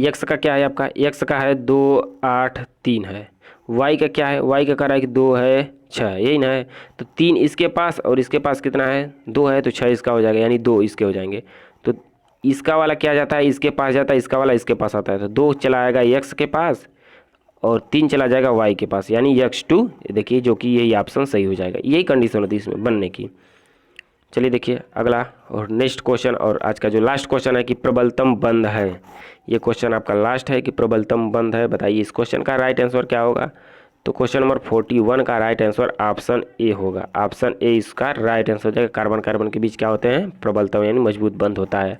x का क्या है आपका, x का है 2 8 3 है, y का क्या है, y का कह रहा है कि 2 है 6, यही ना है। तो 3 इसके पास और इसके पास कितना है, 2 है, तो 6 इसका हो जाएगा, यानी 2 इसके हो जाएंगे। तो इसका वाला क्या जाता है, इसके पास जाता है, इसका वाला इसके पास आता है, तो 2 चला आएगा x के पास और 3 चला जाएगा y के पास, यानी X2। देखिए जो कि यही ऑप्शन सही हो जाएगा, यही कंडीशन होती है इसमें बनने की। चलिए देखिए अगला और नेक्स्ट क्वेश्चन, और आज का जो लास्ट क्वेश्चन है कि प्रबलतम बंध है। ये क्वेश्चन आपका लास्ट है कि प्रबलतम बंध है, बताइए इस क्वेश्चन का राइट आंसर क्या होगा। तो क्वेश्चन नंबर 41 का राइट आंसर ऑप्शन ए होगा, ऑप्शन ए इसका राइट आंसर हो जाएगा। कार्बन कार्बन के बीच क्या होते हैं, प्रबलतम यानी मजबूत बंध होता है।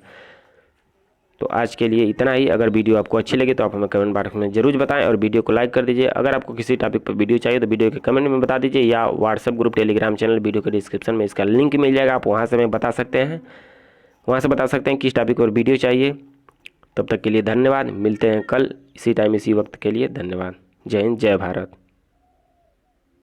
तो आज के लिए इतना ही। अगर वीडियो आपको अच्छी लगी तो आप हमें कमेंट बॉक्स में जरूर बताएं और वीडियो को लाइक कर दीजिए। अगर आपको किसी टॉपिक पर वीडियो चाहिए तो वीडियो के कमेंट में बता दीजिए, या WhatsApp group, Telegram channel, video के डिस्क्रिप्शन में इसका लिंक मिल जाएगा, आप वहाँ से हमें बता सकते हैं, वहाँ से बता सकते हैं किस टॉपिक पर वीडियो चाहिए। तब तक के लिए धन्यवाद, मिलते हैं कल इसी टाइम इसी वक्त के लिए। धन्यवाद। जय हिंद, जय भारत।